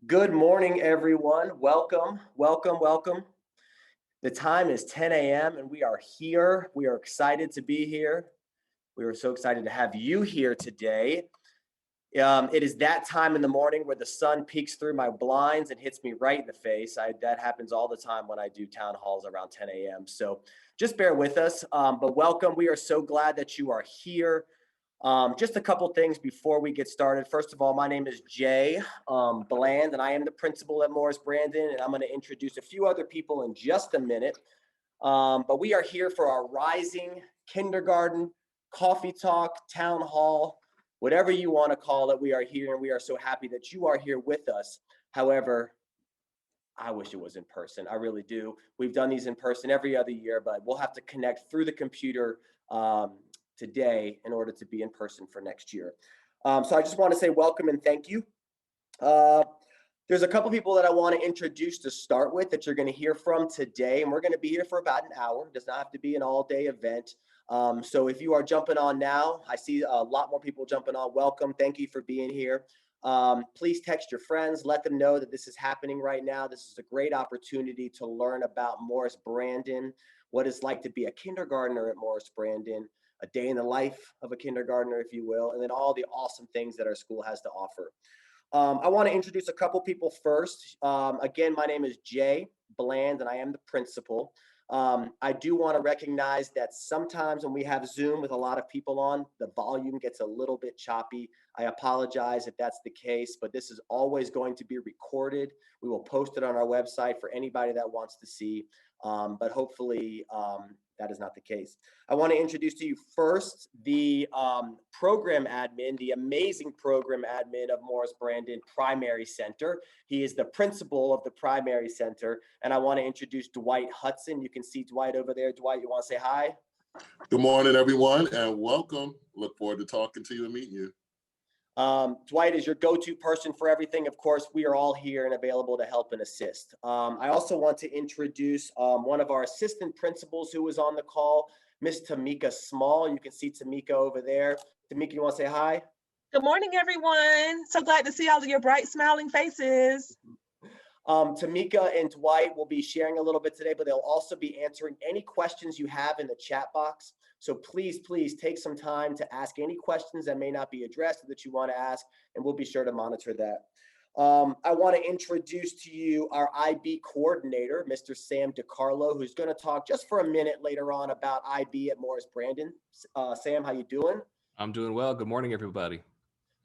Good morning, everyone. Welcome, welcome, welcome. The time is 10 a.m. and we are here. We are excited to be here. We are so excited to have you here today. It is that time in the morning where the sun peeks through my blinds and hits me right in the face. That happens all the time when I do town halls around 10 a.m. So just bear with us. But welcome. We are so glad that you are here. Just a couple things before we get started. First of all, my name is Jay Bland, and I am the principal at Morris Brandon, and I'm going to introduce a few other people in just a minute. But we are here for our Rising Kindergarten Coffee Talk, Town Hall, whatever you want to call it. We are here, and we are so happy that you are here with us. However, I wish it was in person. I really do. We've done these in person every other year, but we'll have to connect through the computer today in order to be in person for next year. So I just want to say welcome and thank you. There's a couple people that I want to introduce to start with that you're going to hear from today, and we're going to be here for about an hour. It does not have to be an all-day event. So if you are jumping on now, I see a lot more people jumping on. Welcome. Thank you for being here. Please text your friends, let them know that this is happening right now. This is a great opportunity to learn about Morris Brandon, what it's like to be a kindergartner at Morris Brandon, a day in the life of a kindergartner, if you will, and then all the awesome things that our school has to offer. I want to introduce a couple people first. Again, my name is Jay Bland, and I am the principal. I do want to recognize that sometimes when we have Zoom with a lot of people on, the volume gets a little bit choppy. I apologize if that's the case, but this is always going to be recorded. We will post it on our website for anybody that wants to see, but hopefully that is not the case. I want to introduce to you first the program admin, the amazing program admin of Morris Brandon Primary Center. He is the principal of the Primary Center, and I want to introduce Dwight Hudson. You can see Dwight over there. Dwight, you want to say hi? Good morning, everyone, and welcome. Look forward to talking to you and meeting you. Dwight is your go-to person for everything. Of course, we are all here and available to help and assist. I also want to introduce one of our assistant principals who was on the call, Miss Tamika Small. You can see Tamika over there. Tamika, you want to say hi? Good morning, everyone. So glad to see all of your bright, smiling faces. Tamika and Dwight will be sharing a little bit today, but they'll also be answering any questions you have in the chat box. So please, please take some time to ask any questions that may not be addressed or that you want to ask, and we'll be sure to monitor that. I want to introduce to you our IB coordinator, Mr. Sam DiCarlo, who's going to talk just for a minute later on about IB at Morris Brandon. Sam, how you doing? I'm doing well. Good morning, everybody.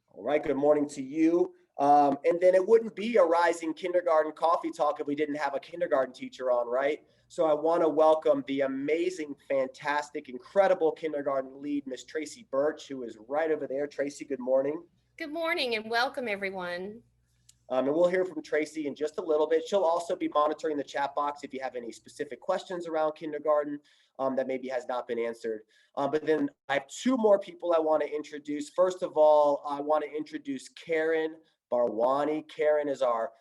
All right, good morning to you. And then it wouldn't be a Rising Kindergarten Coffee Talk if we didn't have a kindergarten teacher on, right? So I want to welcome the amazing, fantastic, incredible kindergarten lead, Miss Tracy Birch, who is right over there. Tracy, good morning. Good morning and welcome, everyone. And we'll hear from Tracy in just a little bit. She'll also be monitoring the chat box if you have any specific questions around kindergarten that maybe has not been answered. But then I have two more people I want to introduce. First of all, I want to introduce Karen Barwani. Karen is our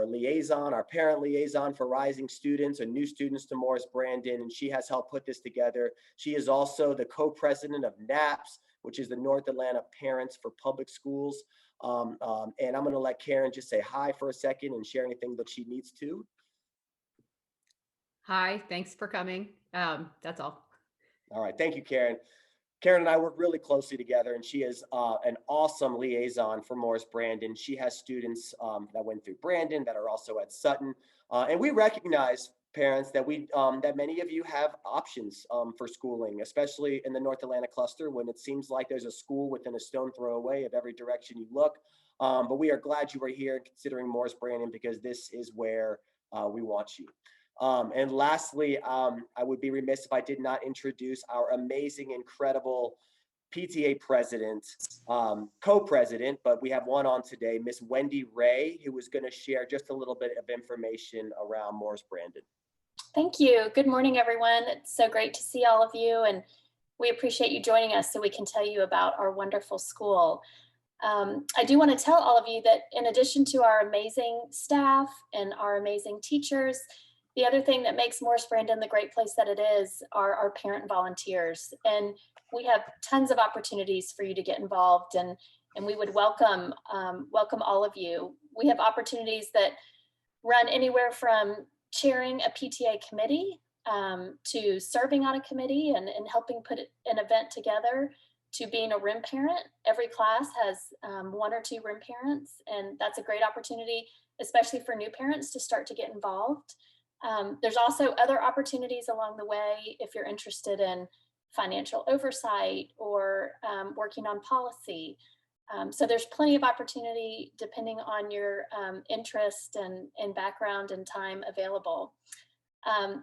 liaison, our parent liaison for rising students and new students to Morris Brandon, and she has helped put this together. She is also the co-president of NAPS, which is the North Atlanta Parents for Public Schools. And I'm going to let Karen just say hi for a second and share anything that she needs to. Hi, thanks for coming. That's all. All right, thank you, Karen. Karen and I work really closely together, and she is an awesome liaison for Morris Brandon. She has students that went through Brandon that are also at Sutton, and we recognize, parents, that that many of you have options for schooling, especially in the North Atlanta cluster when it seems like there's a school within a stone throw away of every direction you look. But we are glad you are here considering Morris Brandon because this is where we want you. And lastly, I would be remiss if I did not introduce our amazing, incredible PTA president, co-president, but we have one on today, Miss Wendy Ray, who is going to share just a little bit of information around Morris Brandon. Thank you. Good morning, everyone. It's so great to see all of you, and we appreciate you joining us so we can tell you about our wonderful school. I do want to tell all of you that in addition to our amazing staff and our amazing teachers, the other thing that makes Morris Brandon the great place that it is are our parent volunteers. And we have tons of opportunities for you to get involved. And and we would welcome all of you. We have opportunities that run anywhere from chairing a PTA committee to serving on a committee and helping put an event together, to being a room parent. Every class has 1 or 2 room parents, and that's a great opportunity, especially for new parents, to start to get involved. There's also other opportunities along the way if you're interested in financial oversight or working on policy. So there's plenty of opportunity depending on your interest and background and time available.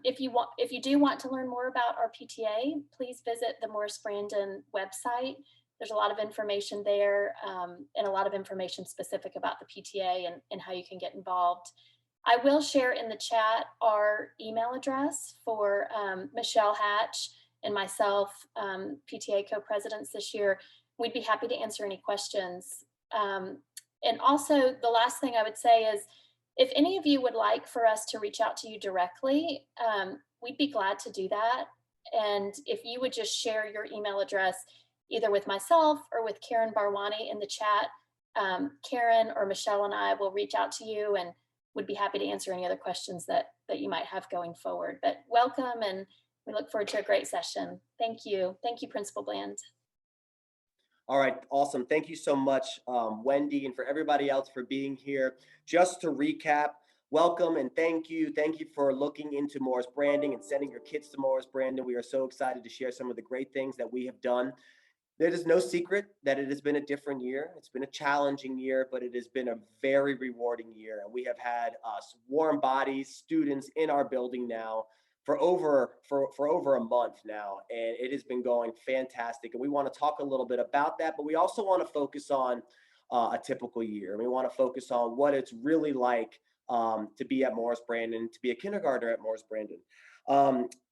If you do want to learn more about our PTA, please visit the Morris Brandon website. There's a lot of information there and a lot of information specific about the PTA and how you can get involved. I will share in the chat our email address for Michelle Hatch and myself, PTA co-presidents this year. We'd be happy to answer any questions. And also, the last thing I would say is, if any of you would like for us to reach out to you directly, we'd be glad to do that. And if you would just share your email address, either with myself or with Karen Barwani in the chat, Karen or Michelle and I will reach out to you and would be happy to answer any other questions that you might have going forward. But welcome, and we look forward to a great session. Thank you. Thank you, Principal Bland. All right, awesome. Thank you so much, Wendy, and for everybody else for being here. Just to recap, welcome and thank you. Thank you for looking into Morris Branding and sending your kids to Morris Brandon. We are so excited to share some of the great things that we have done. There is no secret that it has been a different year. It's been a challenging year, but it has been a very rewarding year. And we have had warm bodies, students in our building now for over a month now, and it has been going fantastic. And we want to talk a little bit about that, but we also want to focus on a typical year. We want to focus on what it's really like to be at Morris Brandon, to be a kindergartner at Morris Brandon.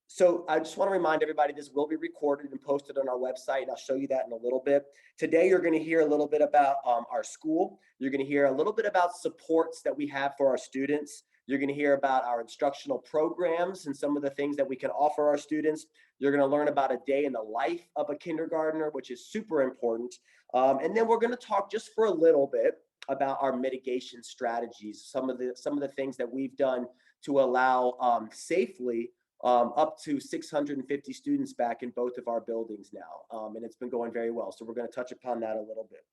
So I just want to remind everybody, this will be recorded and posted on our website, and I'll show you that in a little bit. Today, you're going to hear a little bit about our school. You're going to hear a little bit about supports that we have for our students. You're going to hear about our instructional programs and some of the things that we can offer our students. You're going to learn about a day in the life of a kindergartner, which is super important. And then we're going to talk just for a little bit about our mitigation strategies, some of the things that we've done to allow safely up to 650 students back in both of our buildings now. And it's been going very well. So we're going to touch upon that a little bit.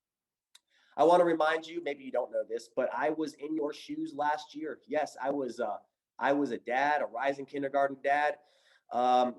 I want to remind you, maybe you don't know this, but I was in your shoes last year. Yes, I was a dad, a rising kindergarten dad.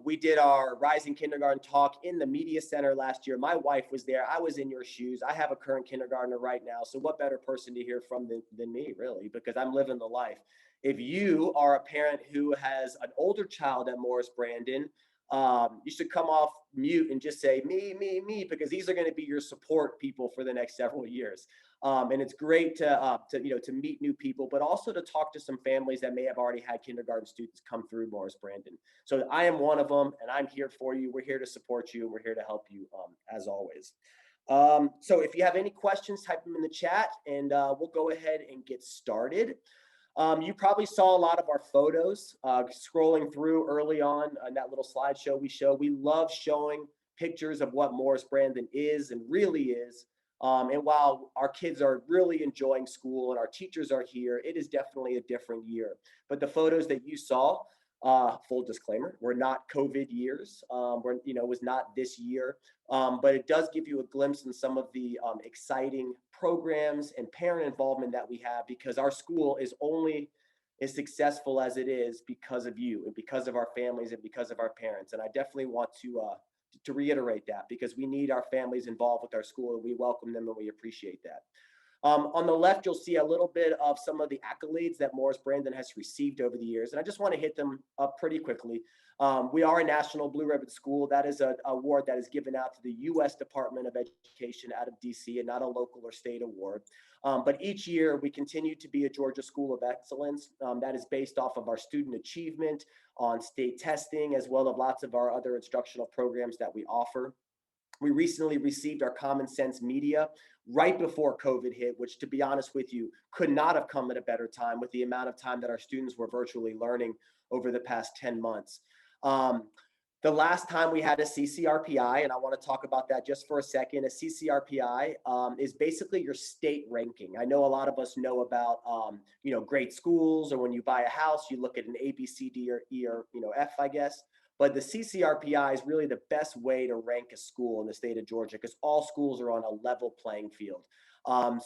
We did our rising kindergarten talk in the media center last year. My wife was there. I was in your shoes. I have a current kindergartner right now. So what better person to hear from than me, really, because I'm living the life. If you are a parent who has an older child at Morris Brandon, you should come off mute and just say me, because these are going to be your support people for the next several years. And it's great to meet new people, but also to talk to some families that may have already had kindergarten students come through Morris Brandon. So I am one of them, and I'm here for you. We're here to support you, and we're here to help you as always. So if you have any questions, type them in the chat, and we'll go ahead and get started. You probably saw a lot of our photos scrolling through early on that little slideshow we show. We love showing pictures of what Morris Brandon is and really is. And while our kids are really enjoying school and our teachers are here, it is definitely a different year. But the photos that you saw, full disclaimer, were not COVID years. Was not this year. But it does give you a glimpse in some of the exciting programs and parent involvement that we have, because our school is only as successful as it is because of you and because of our families and because of our parents. And I definitely want to reiterate that, because we need our families involved with our school, and we welcome them and we appreciate that. On the left, you'll see a little bit of some of the accolades that Morris Brandon has received over the years, and I just want to hit them up pretty quickly. We are a National Blue Ribbon School. That is an award that is given out to the U.S. Department of Education out of D.C. and not a local or state award. But each year, we continue to be a Georgia School of Excellence. That is based off of our student achievement on state testing, as well as lots of our other instructional programs that we offer. We recently received our Common Sense Media right before COVID hit, which, to be honest with you, could not have come at a better time with the amount of time that our students were virtually learning over the past 10 months. The last time we had a CCRPI, and I want to talk about that just for a second. A CCRPI is basically your state ranking. I know a lot of us know about, great schools, or when you buy a house, you look at an A, B, C, D, or E, or F, I guess. But the CCRPI is really the best way to rank a school in the state of Georgia, because all schools are on a level playing field.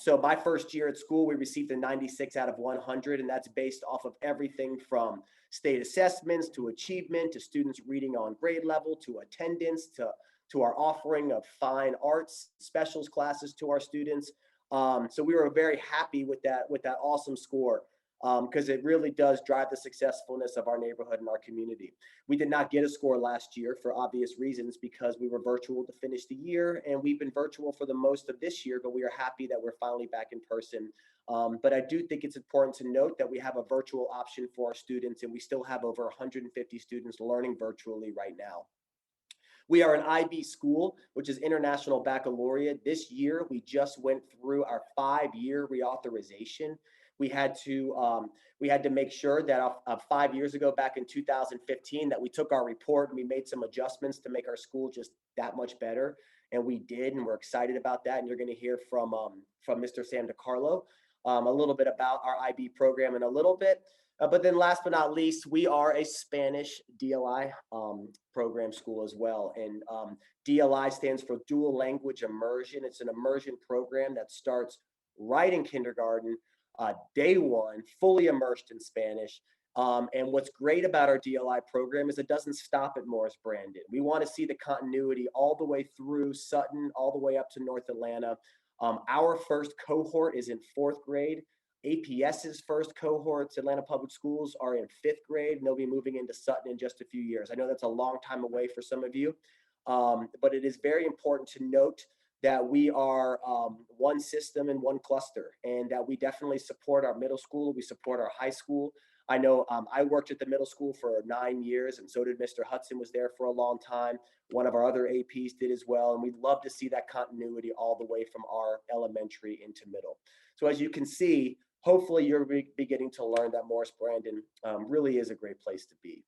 So my first year at school, we received a 96 out of 100, and that's based off of everything from state assessments to achievement, to students reading on grade level, to attendance, to our offering of fine arts specials classes to our students. So we were very happy with that awesome score, because it really does drive the successfulness of our neighborhood and our community. We did not get a score last year for obvious reasons, because we were virtual to finish the year, and we've been virtual for the most of this year, but we are happy that we're finally back in person. But I do think it's important to note that we have a virtual option for our students, and we still have over 150 students learning virtually right now. We are an IB school, which is International Baccalaureate. This year, we just went through our 5-year reauthorization. We had to make sure that 5 years ago, back in 2015, that we took our report and we made some adjustments to make our school just that much better. And we did, and we're excited about that. And you're going to hear from Mr. Sam DiCarlo a little bit about our IB program in a little bit. But then last but not least, we are a Spanish DLI program school as well. And DLI stands for Dual Language Immersion. It's an immersion program that starts right in kindergarten, day one, fully immersed in Spanish. And what's great about our DLI program is it doesn't stop at Morris Brandon. We want to see the continuity all the way through Sutton, all the way up to North Atlanta. Our first cohort is in 4th grade. APS's first cohorts, Atlanta Public Schools, are in 5th grade, and they'll be moving into Sutton in just a few years. I know that's a long time away for some of you, but it is very important to note that we are one system and one cluster, and that we definitely support our middle school. We support our high school. I know I worked at the middle school for 9 years, and so did Mr. Hudson, was there for a long time. One of our other APs did as well, and we'd love to see that continuity all the way from our elementary into middle. So as you can see, hopefully you're beginning to learn that Morris Brandon really is a great place to be.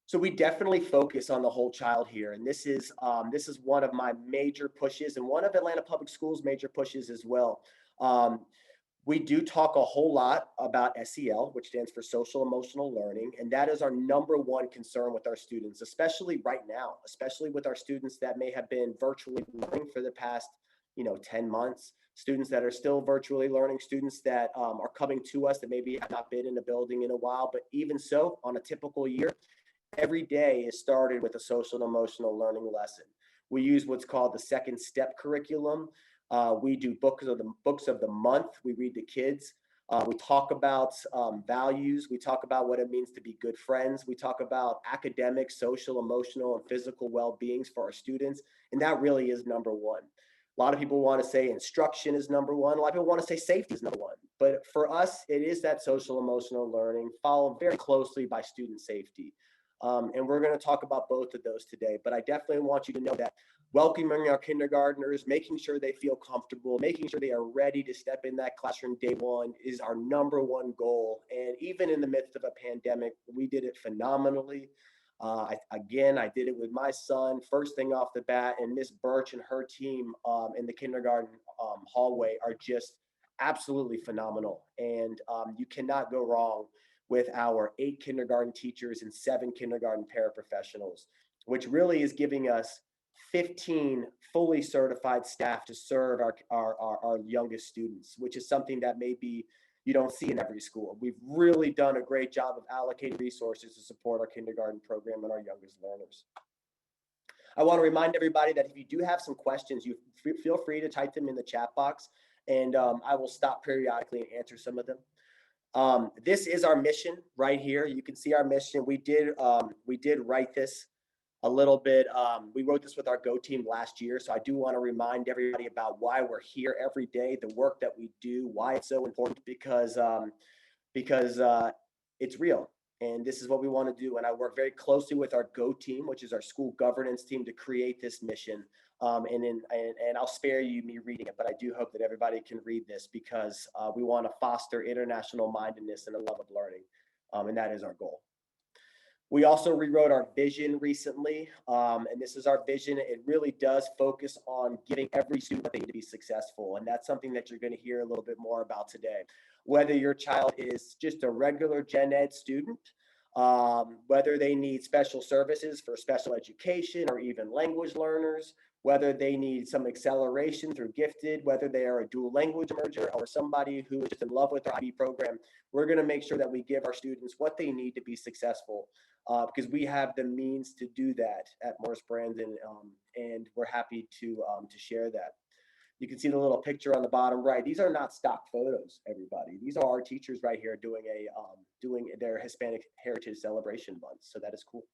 So we definitely focus on the whole child here, and this is one of my major pushes, and one of Atlanta Public Schools' major pushes as well. We do talk a whole lot about SEL, which stands for Social Emotional Learning, and that is our number one concern with our students, especially right now, especially with our students that may have been virtually learning for the past 10 months, students that are still virtually learning, students that are coming to us that maybe have not been in a building in a while. But even so, on a typical year, every day is started with a social and emotional learning lesson. We use what's called the second step curriculum. We do books of the month. We read to kids. We talk about values. We talk about what it means to be good friends. We talk about academic, social, emotional, and physical well-beings for our students. And that really is number one. A lot of people want to say instruction is number one. A lot of people want to say safety is number one. But for us, it is that social emotional learning, followed very closely by student safety. And we're going to talk about both of those today. But I definitely want you to know that welcoming our kindergartners, making sure they feel comfortable, making sure they are ready to step in that classroom day one is our number one goal. And even in the midst of a pandemic, we did it phenomenally. I did it with my son first thing off the bat, and Miss Birch and her team in the kindergarten hallway are just absolutely phenomenal. And you cannot go wrong with our 8 kindergarten teachers and 7 kindergarten paraprofessionals, which really is giving us 15 fully certified staff to serve our youngest students, which is something that maybe you don't see in every school. We've really done a great job of allocating resources to support our kindergarten program and our youngest learners. I want to remind everybody that if you do have some questions, you feel free to type them in the chat box, and I will stop periodically and answer some of them. This is our mission right here. You can see our mission. We did write this a little bit. We wrote this with our Go team last year. So I do want to remind everybody about why we're here every day, the work that we do, why it's so important, because it's real. And this is what we want to do. And I work very closely with our Go team, which is our school governance team, to create this mission. And I'll spare you me reading it, but I do hope that everybody can read this, because we want to foster international mindedness and a love of learning. And that is our goal. We also rewrote our vision recently, and this is our vision. It really does focus on giving every student what they need to be successful, and that's something that you're going to hear a little bit more about today. Whether your child is just a regular gen ed student, whether they need special services for special education or even language learners, whether they need some acceleration through gifted, whether they are a dual language emerger or somebody who is just in love with their IB program, we're going to make sure that we give our students what they need to be successful, because we have the means to do that at Morris Brandon, and we're happy to share that. You can see the little picture on the bottom right. These are not stock photos, everybody. These are our teachers right here doing their Hispanic Heritage Celebration Month. So that is cool.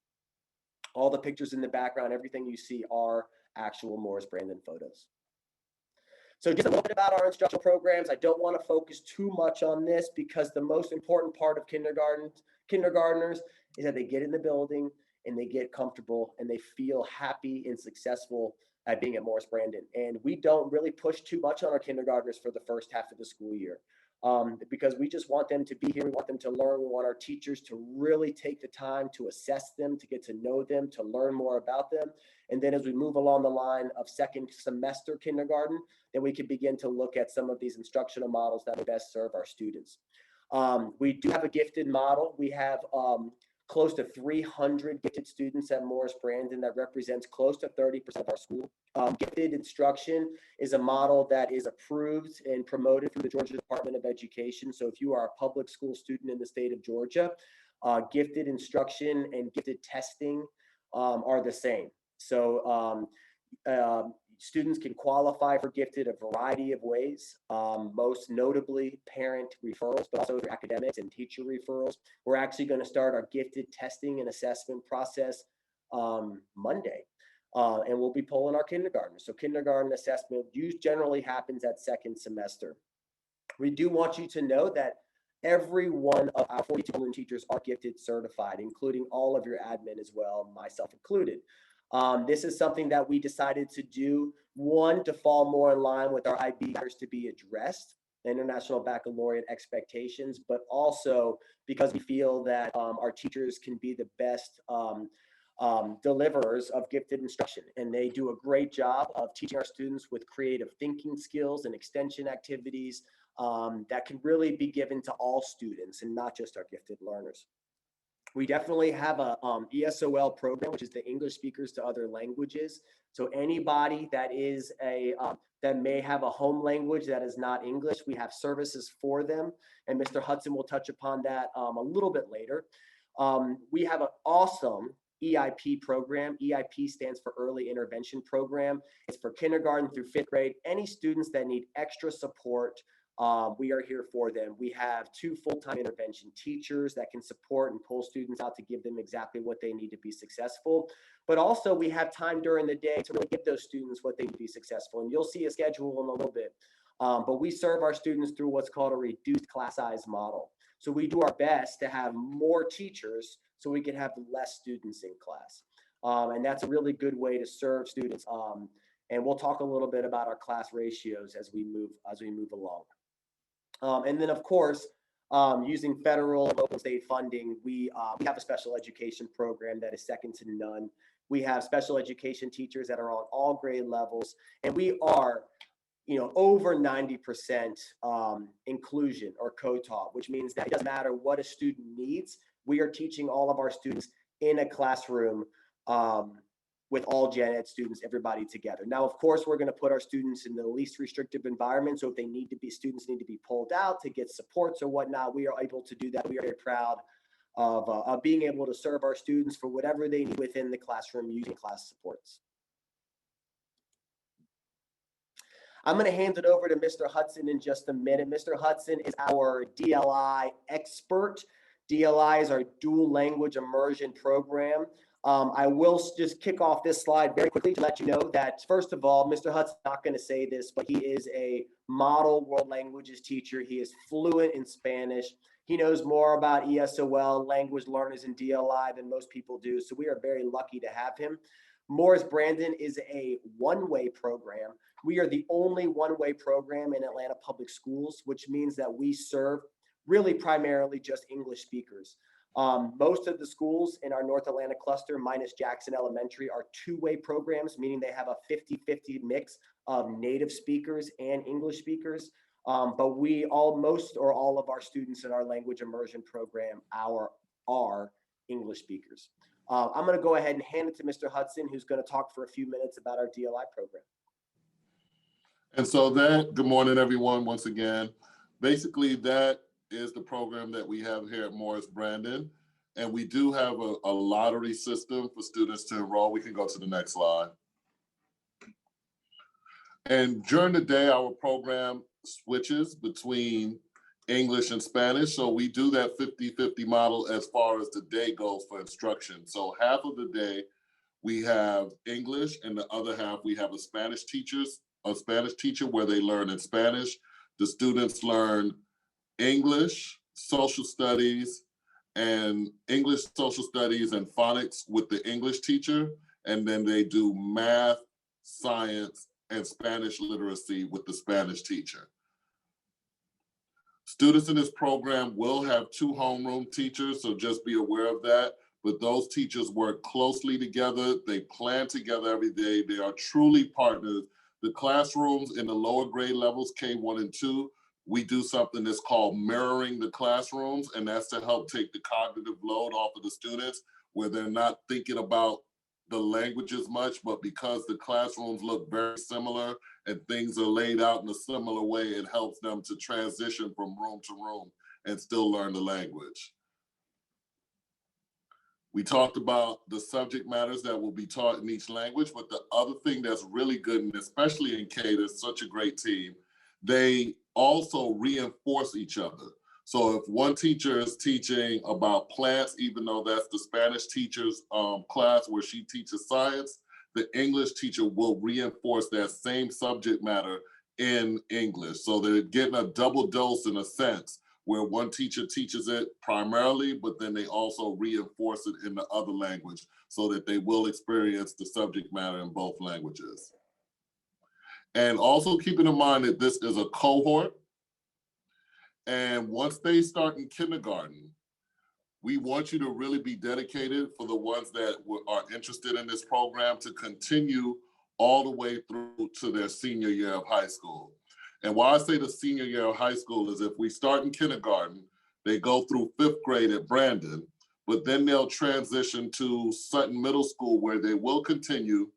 All the pictures in the background, everything you see are actual Morris Brandon photos. So just a little bit about our instructional programs. I don't want to focus too much on this because the most important part of kindergartners is that they get in the building and they get comfortable and they feel happy and successful at being at Morris Brandon. And we don't really push too much on our kindergartners for the first half of the school year, because we just want them to be here. We want them to learn. We want our teachers to really take the time to assess them, to get to know them, to learn more about them. And then as we move along the line of second semester kindergarten, then we can begin to look at some of these instructional models that will best serve our students. We do have a gifted model. We have close to 300 gifted students at Morris Brandon. That represents close to 30% of our school. Gifted instruction is a model that is approved and promoted through the Georgia Department of Education. So if you are a public school student in the state of Georgia, gifted instruction and gifted testing are the same. So students can qualify for gifted a variety of ways, most notably parent referrals, but also through academics and teacher referrals. We're actually going to start our gifted testing and assessment process Monday, and we'll be polling our kindergartners. So kindergarten assessment generally happens at second semester. We do want you to know that every one of our 42 teachers are gifted certified, including all of your admin as well, myself included. This is something that we decided to do, one, to fall more in line with our IB to be addressed, International Baccalaureate expectations, but also because we feel that our teachers can be the best deliverers of gifted instruction. And they do a great job of teaching our students with creative thinking skills and extension activities that can really be given to all students and not just our gifted learners. We definitely have a ESOL program, which is the English speakers to other languages. So anybody that is that may have a home language that is not English, we have services for them. And Mr. Hudson will touch upon that a little bit later. We have an awesome EIP program. EIP stands for Early Intervention Program. It's for kindergarten through 5th grade. Any students that need extra support, we are here for them. We have 2 full-time intervention teachers that can support and pull students out to give them exactly what they need to be successful. But also we have time during the day to really give those students what they need to be successful. And you'll see a schedule in a little bit. But we serve our students through what's called a reduced class size model. So we do our best to have more teachers so we can have less students in class. And that's a really good way to serve students. And we'll talk a little bit about our class ratios as we move along. And then, of course, using federal and local state funding, we have a special education program that is second to none. We have special education teachers that are on all grade levels, and we are, over 90% inclusion or co-taught, which means that it doesn't matter what a student needs. We are teaching all of our students in a classroom with all gen ed students, everybody together. Now, of course, we're going to put our students in the least restrictive environment. So if they need to be, students need to be pulled out to get supports or whatnot, we are able to do that. We are very proud of being able to serve our students for whatever they need within the classroom using class supports. I'm going to hand it over to Mr. Hudson in just a minute. Mr. Hudson is our DLI expert. DLI is our dual language immersion program. I will just kick off this slide very quickly to let you know that, first of all, Mr. Hudson's not going to say this, but he is a model world languages teacher. He is fluent in Spanish. He knows more about ESOL, language learners, and DLI than most people do, so we are very lucky to have him. Morris Brandon is a one-way program. We are the only one-way program in Atlanta Public Schools, which means that we serve really primarily just English speakers. Most of the schools in our North Atlanta cluster, minus Jackson Elementary, are two-way programs, meaning they have a 50-50 mix of native speakers and English speakers. But most or all of our students in our language immersion program are English speakers. I'm going to go ahead and hand it to Mr. Hudson, who's going to talk for a few minutes about our DLI program. And so good morning, everyone, once again. Basically, that is the program that we have here at Morris Brandon. And we do have a lottery system for students to enroll. We can go to the next slide. And during the day, our program switches between English and Spanish. So we do that 50-50 model as far as the day goes for instruction. So half of the day we have English, and the other half we have a Spanish teacher where they learn in Spanish. The students learn English, social studies, and phonics with the English teacher. And then they do math, science, and Spanish literacy with the Spanish teacher. Students in this program will have 2 homeroom teachers, so just be aware of that. But those teachers work closely together. They plan together every day. They are truly partners. The classrooms in the lower grade levels, K1 and 2, we do something that's called mirroring the classrooms, and that's to help take the cognitive load off of the students, where they're not thinking about the languages much, but because the classrooms look very similar and things are laid out in a similar way, it helps them to transition from room to room and still learn the language. We talked about the subject matters that will be taught in each language, but the other thing that's really good, and especially in K, there's such a great team, they also reinforce each other. So if one teacher is teaching about plants, even though that's the Spanish teacher's class where she teaches science, the English teacher will reinforce that same subject matter in English. So they're getting a double dose in a sense, where one teacher teaches it primarily, but then they also reinforce it in the other language so that they will experience the subject matter in both languages. And also keeping in mind that this is a cohort. And once they start in kindergarten, we want you to really be dedicated for the ones that are interested in this program to continue all the way through to their senior year of high school. And why I say the senior year of high school is if we start in kindergarten, they go through 5th grade at Brandon, but then they'll transition to Sutton Middle School where they will continue.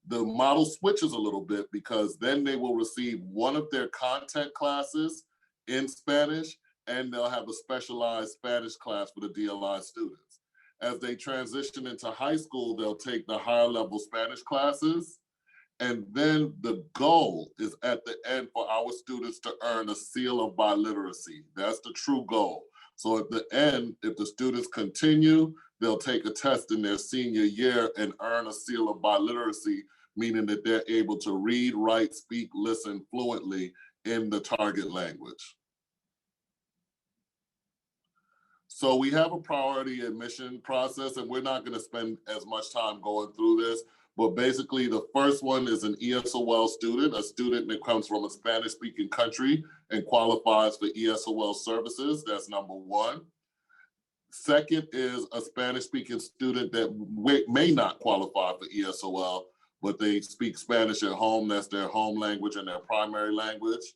The model switches a little bit because then they will receive one of their content classes in Spanish, and they'll have a specialized Spanish class for the DLI students. As they transition into high school, they'll take the higher level Spanish classes. And then the goal is at the end for our students to earn a seal of biliteracy. That's the true goal. So at the end, if the students continue, they'll take a test in their senior year and earn a seal of biliteracy, meaning that they're able to read, write, speak, listen fluently in the target language. So we have a priority admission process, and we're not going to spend as much time going through this, but basically the first one is an ESOL student, a student that comes from a Spanish-speaking country and qualifies for ESOL services. That's number 1. Second is a Spanish-speaking student that may not qualify for ESOL, but they speak Spanish at home. That's their home language and their primary language.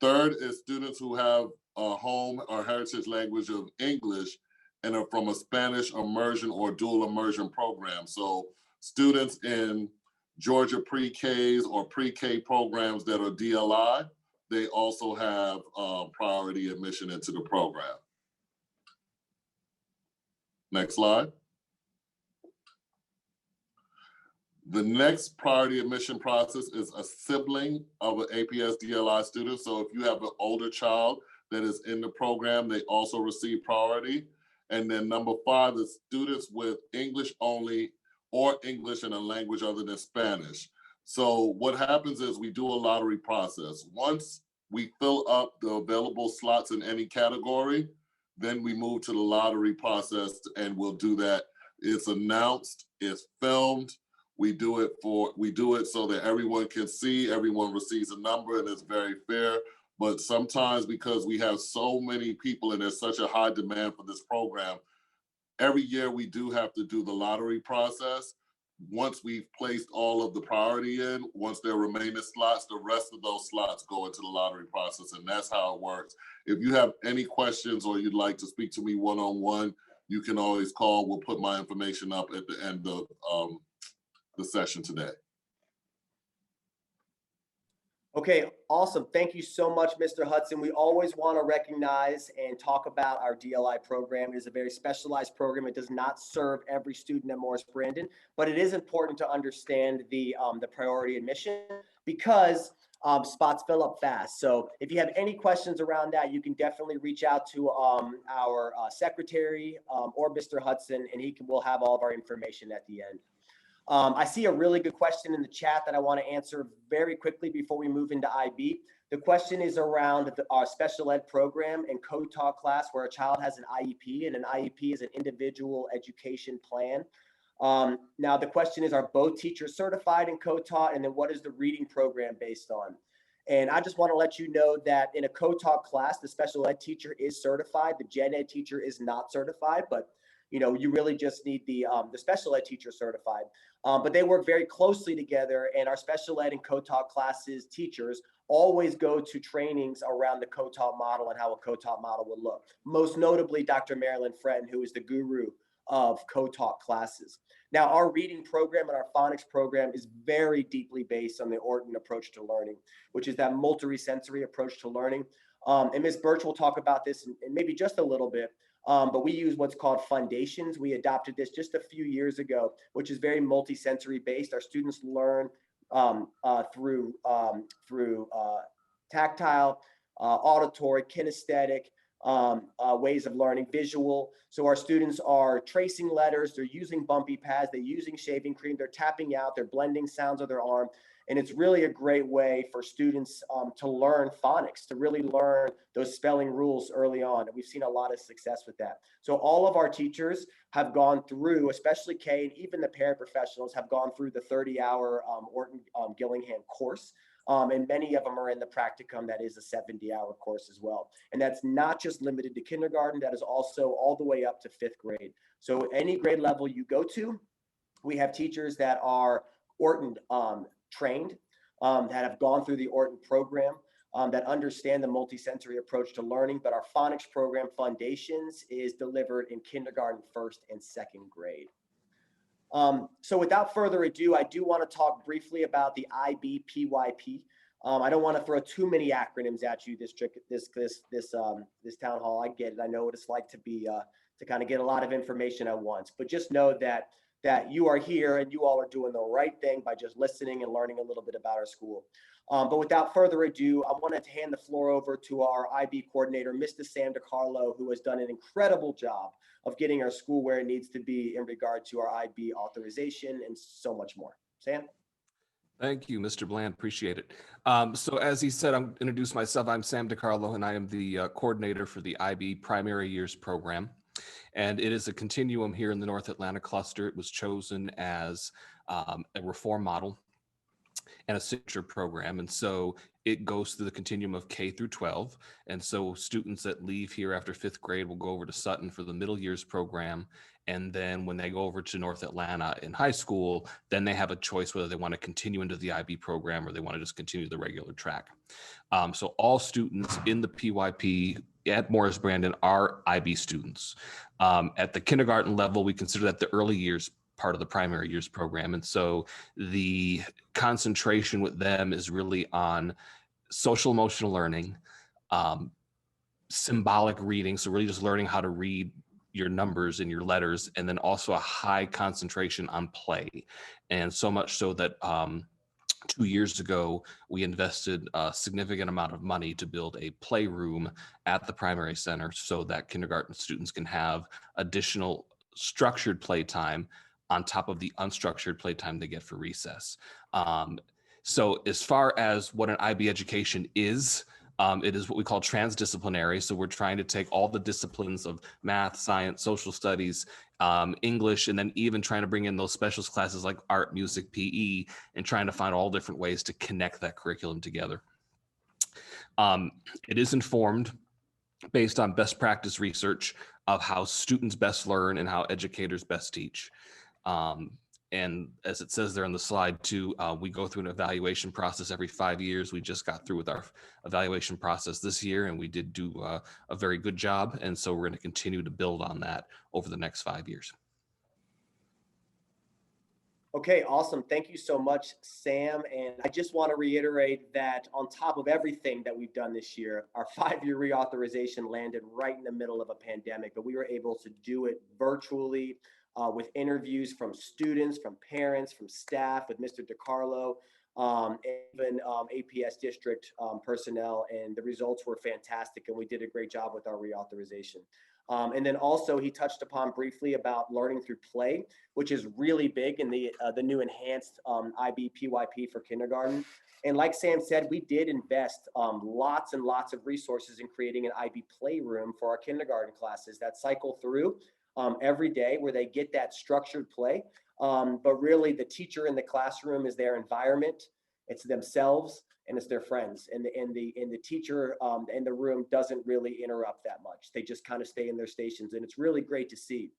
Third is students who have a home or heritage language of English and are from a Spanish immersion or dual immersion program. So students in Georgia pre-Ks or pre-K programs that are DLI, they also have priority admission into the program. Next slide. The next priority admission process is a sibling of an APS DLI student. So if you have an older child that is in the program, they also receive priority. And then number 5 is students with English only or English in a language other than Spanish. So what happens is we do a lottery process. Once we fill up the available slots in any category, then we move to the lottery process, and we'll do that. It's announced, it's filmed. We do it so that everyone can see, everyone receives a number, and it's very fair. But sometimes because we have so many people and there's such a high demand for this program, Every year we do have to do the lottery process. Once we've placed all of the priority in, once there are remaining slots, the rest of those slots go into the lottery process, and that's how it works. If you have any questions or you'd like to speak to me one-on-one, you can always call. We'll put my information up at the end of the session today. Okay, awesome. Thank you so much, Mr. Hudson. We always want to recognize and talk about our DLI program. It is a very specialized program. It does not serve every student at Morris Brandon, but it is important to understand the priority admission because spots fill up fast. So if you have any questions around that, you can definitely reach out to our secretary or Mr. Hudson, and will have all of our information at the end. I see a really good question in the chat that I want to answer very quickly before we move into IB. The question is around our special ed program and co-taught class where a child has an IEP, and an IEP is an individual education plan. Now the question is, are both teachers certified in co-taught, and then what is the reading program based on? And I just want to let you know that in a co-taught class, the special ed teacher is certified. The gen ed teacher is not certified, but you really just need the special ed teacher certified. But they work very closely together, and our special ed and co-taught classes teachers always go to trainings around the co-taught model and how a co-taught model would look. Most notably, Dr. Marilyn Fretton, who is the guru of co-taught classes. Now, our reading program and our phonics program is very deeply based on the Orton approach to learning, which is that multisensory approach to learning. And Ms. Birch will talk about this in maybe just a little bit. But we use what's called foundations. We adopted this just a few years ago, which is very multisensory based. Our students learn through tactile, auditory, kinesthetic ways of learning, visual. So our students are tracing letters, they're using bumpy pads, they're using shaving cream, they're tapping out, they're blending sounds of their arm. And it's really a great way for students to learn phonics, to really learn those spelling rules early on. And we've seen a lot of success with that. So all of our teachers have gone through, especially Kay and even the paraprofessionals have gone through the 30-hour Orton Gillingham course. And many of them are in the practicum that is a 70-hour course as well. And that's not just limited to kindergarten, that is also all the way up to 5th grade. So any grade level you go to, we have teachers that are Orton trained, that have gone through the Orton program, that understand the multisensory approach to learning. But our phonics program, Foundations, is delivered in kindergarten, 1st and 2nd grade. So without further ado, I do want to talk briefly about the IBPYP. I don't want to throw too many acronyms at you this town hall. I get it. I know what it's like to kind of get a lot of information at once, but just know that you are here and you all are doing the right thing by just listening and learning a little bit about our school. But without further ado, I wanted to hand the floor over to our IB coordinator, Mr. Sam DiCarlo, who has done an incredible job of getting our school where it needs to be in regard to our IB authorization and so much more. Sam? Thank you, Mr. Bland. Appreciate it. So as he said, I'm introduce myself. I'm Sam DiCarlo, and I am the coordinator for the IB Primary Years program. And it is a continuum here in the North Atlanta cluster. It was chosen as a reform model and a signature program. And so it goes through the continuum of K through 12. And so students that leave here after 5th grade will go over to Sutton for the middle years program. And then when they go over to North Atlanta in high school, then they have a choice whether they want to continue into the IB program or they want to just continue the regular track. So all students in the PYP at Morris Brandon are IB students. At the kindergarten level, we consider that the early years part of the primary years program. And so the concentration with them is really on social emotional learning, symbolic reading. So really just learning how to read your numbers and your letters, and then also a high concentration on play. And so much so that 2 years ago, we invested a significant amount of money to build a playroom at the primary center so that kindergarten students can have additional structured playtime on top of the unstructured playtime they get for recess. So as far as what an IB education is, it is what we call transdisciplinary. So we're trying to take all the disciplines of math, science, social studies, English, and then even trying to bring in those specialist classes like art, music, PE, and trying to find all different ways to connect that curriculum together. It is informed based on best practice research of how students best learn and how educators best teach. And as it says there on the slide too, we go through an evaluation process every 5 years. We just got through with our evaluation process this year, and we did do a very good job. And so we're going to continue to build on that over the next 5 years. Okay, awesome. Thank you so much, Sam. And I just want to reiterate that on top of everything that we've done this year, our 5-year reauthorization landed right in the middle of a pandemic, but we were able to do it virtually with interviews from students, from parents, from staff, with Mr. DiCarlo, and even APS district personnel. And the results were fantastic, and we did a great job with our reauthorization. And then also he touched upon briefly about learning through play, which is really big in the new enhanced IB PYP for kindergarten. And like Sam said, we did invest lots and lots of resources in creating an IB playroom for our kindergarten classes that cycle through every day, where they get that structured play. But really the teacher in the classroom is their environment, it's themselves, and it's their friends. And the teacher in the room doesn't really interrupt that much. They just kind of stay in their stations, and it's really great to see.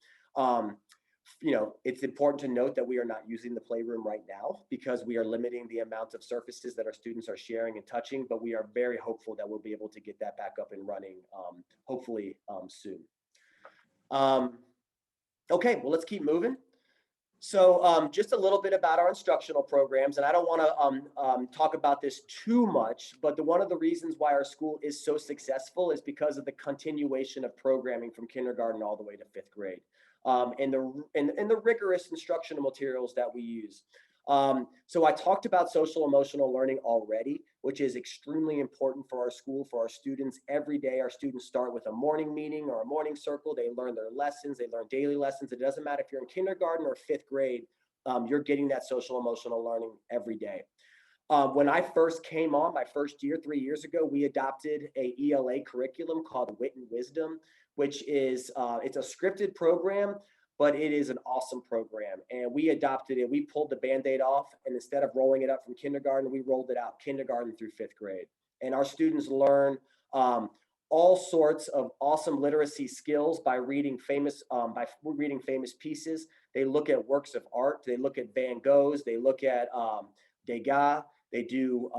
You know, it's important to note that we are not using the playroom right now because we are limiting the amount of surfaces that our students are sharing and touching, but we are very hopeful that we'll be able to get that back up and running, hopefully soon. Okay, well, let's keep moving. So just a little bit about our instructional programs, and I don't want to talk about this too much, but one of the reasons why our school is so successful is because of the continuation of programming from kindergarten all the way to 5th grade, and the rigorous instructional materials that we use. So I talked about social emotional learning already, which is extremely important for our school, for our students. Every day, our students start with a morning meeting or a morning circle. They learn their lessons, they learn daily lessons. It doesn't matter if you're in kindergarten or 5th grade, you're getting that social emotional learning every day. When I first came on my first year, 3 years ago, we adopted a ELA curriculum called Wit and Wisdom, which is, it's a scripted program, but it is an awesome program. And we adopted it. We pulled the Band-Aid off, and instead of rolling it up from kindergarten, we rolled it out kindergarten through 5th grade. And our students learn all sorts of awesome literacy skills by reading famous pieces. They look at works of art. They look at Van Goghs. They look at Degas. They do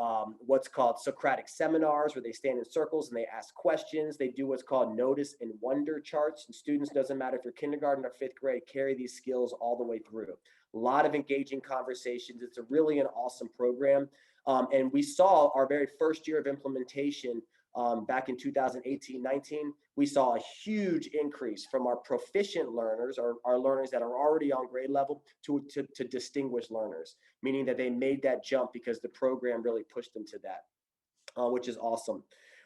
what's called Socratic seminars, where they stand in circles and they ask questions. They do what's called notice and wonder charts. And students, doesn't matter if you're kindergarten or 5th grade, carry these skills all the way through. A lot of engaging conversations. It's really an awesome program. And we saw our very first year of implementation back in 2018-19, we saw a huge increase from our proficient learners, or our learners that are already on grade level, to distinguished learners, meaning that they made that jump because the program really pushed them to that, which is awesome.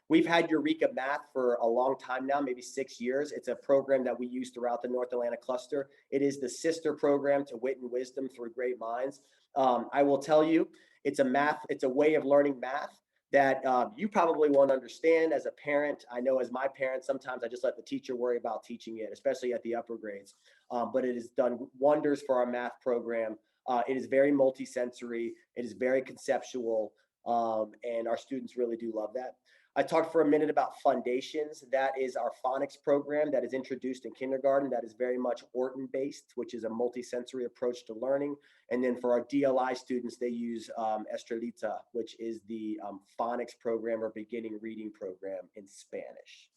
We've had Eureka Math for a long time now, maybe 6 years. It's a program that we use throughout the North Atlanta cluster. It is the sister program to Wit and Wisdom through Great Minds. I will tell you, it's a way of learning math that you probably won't understand as a parent. I know as my parent, sometimes I just let the teacher worry about teaching it, especially at the upper grades. But it has done wonders for our math program. It is very multisensory. It is very conceptual. And our students really do love that. I talked for a minute about Foundations. That is our phonics program that is introduced in kindergarten. That is very much Orton based, which is a multisensory approach to learning. And then for our DLI students, they use Estrelita, which is the phonics program or beginning reading program in Spanish.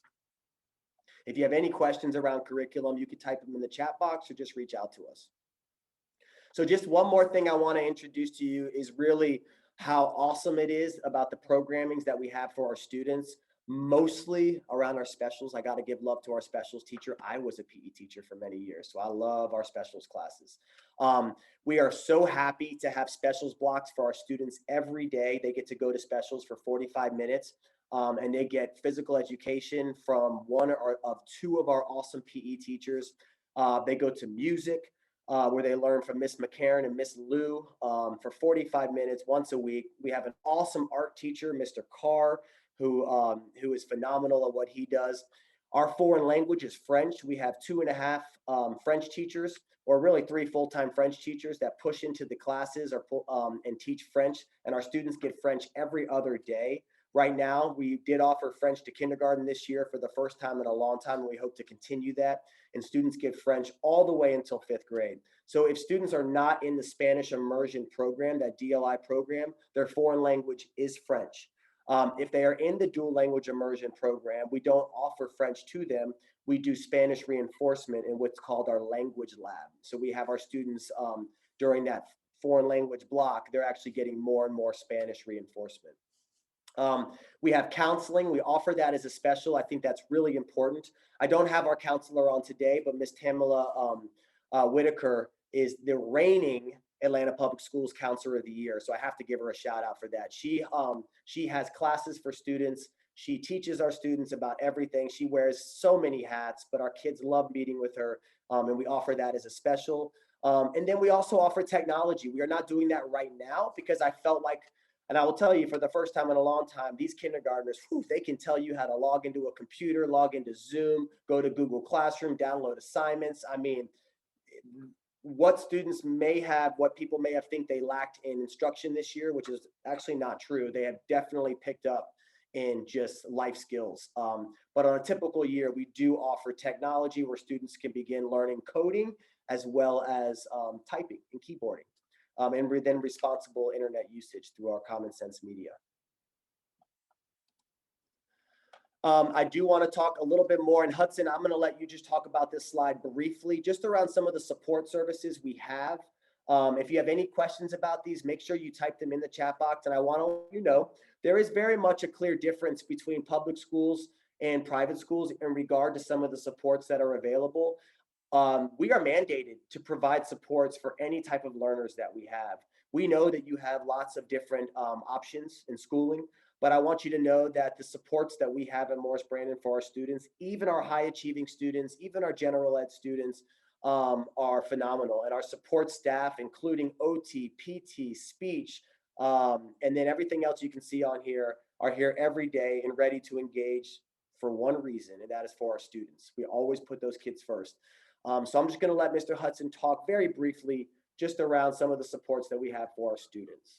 If you have any questions around curriculum, you can type them in the chat box or just reach out to us. So just one more thing I want to introduce to you is really how awesome it is about the programmings that we have for our students, mostly around our specials. I got to give love to our specials teacher. I was a PE teacher for many years, so I love our specials classes. We are so happy to have specials blocks for our students every day. They get to go to specials for 45 minutes, and they get physical education from one or of two of our awesome PE teachers. They go to music, where they learn from Miss McCarran and Miss Lou for 45 minutes once a week. We have an awesome art teacher, Mr. Carr, who is phenomenal at what he does. Our foreign language is French. We have 2.5 French teachers, or really 3 full-time French teachers that push into the classes and teach French. And our students get French every other day Right now, we did offer French to kindergarten this year for the first time in a long time, and we hope to continue that. And students get French all the way until 5th grade. So if students are not in the Spanish immersion program, that DLI program, their foreign language is French. If they are in the dual language immersion program, we don't offer French to them. We do Spanish reinforcement in what's called our language lab. So we have our students during that foreign language block, they're actually getting more and more Spanish reinforcement. We have counseling. We offer that as a special. I think that's really important. I don't have our counselor on today, but Miss Tamala Whitaker is the reigning Atlanta Public Schools Counselor of the Year. So I have to give her a shout out for that. She has classes for students. She teaches our students about everything. She wears so many hats, but our kids love meeting with her. And we offer that as a special. And then we also offer technology. We are not doing that right now because I felt like, and I will tell you for the first time in a long time, these kindergartners, they can tell you how to log into a computer, log into Zoom, go to Google Classroom, download assignments. I mean, what students may have, what people may have think they lacked in instruction this year, which is actually not true. They have definitely picked up in just life skills. But on a typical year, we do offer technology where students can begin learning coding as well as typing and keyboarding, and then responsible internet usage through our Common Sense Media. I do want to talk a little bit more, and Hudson, I'm going to let you just talk about this slide briefly, just around some of the support services we have. If you have any questions about these, make sure you type them in the chat box. And I want to let you know, there is very much a clear difference between public schools and private schools in regard to some of the supports that are available. We are mandated to provide supports for any type of learners that we have. We know that you have lots of different options in schooling, but I want you to know that the supports that we have at Morris Brandon for our students, even our high achieving students, even our general ed students, are phenomenal. And our support staff, including OT, PT, speech, and then everything else you can see on here, are here every day and ready to engage for one reason, and that is for our students. We always put those kids first. So I'm just going to let Mr. Hudson talk very briefly just around some of the supports that we have for our students.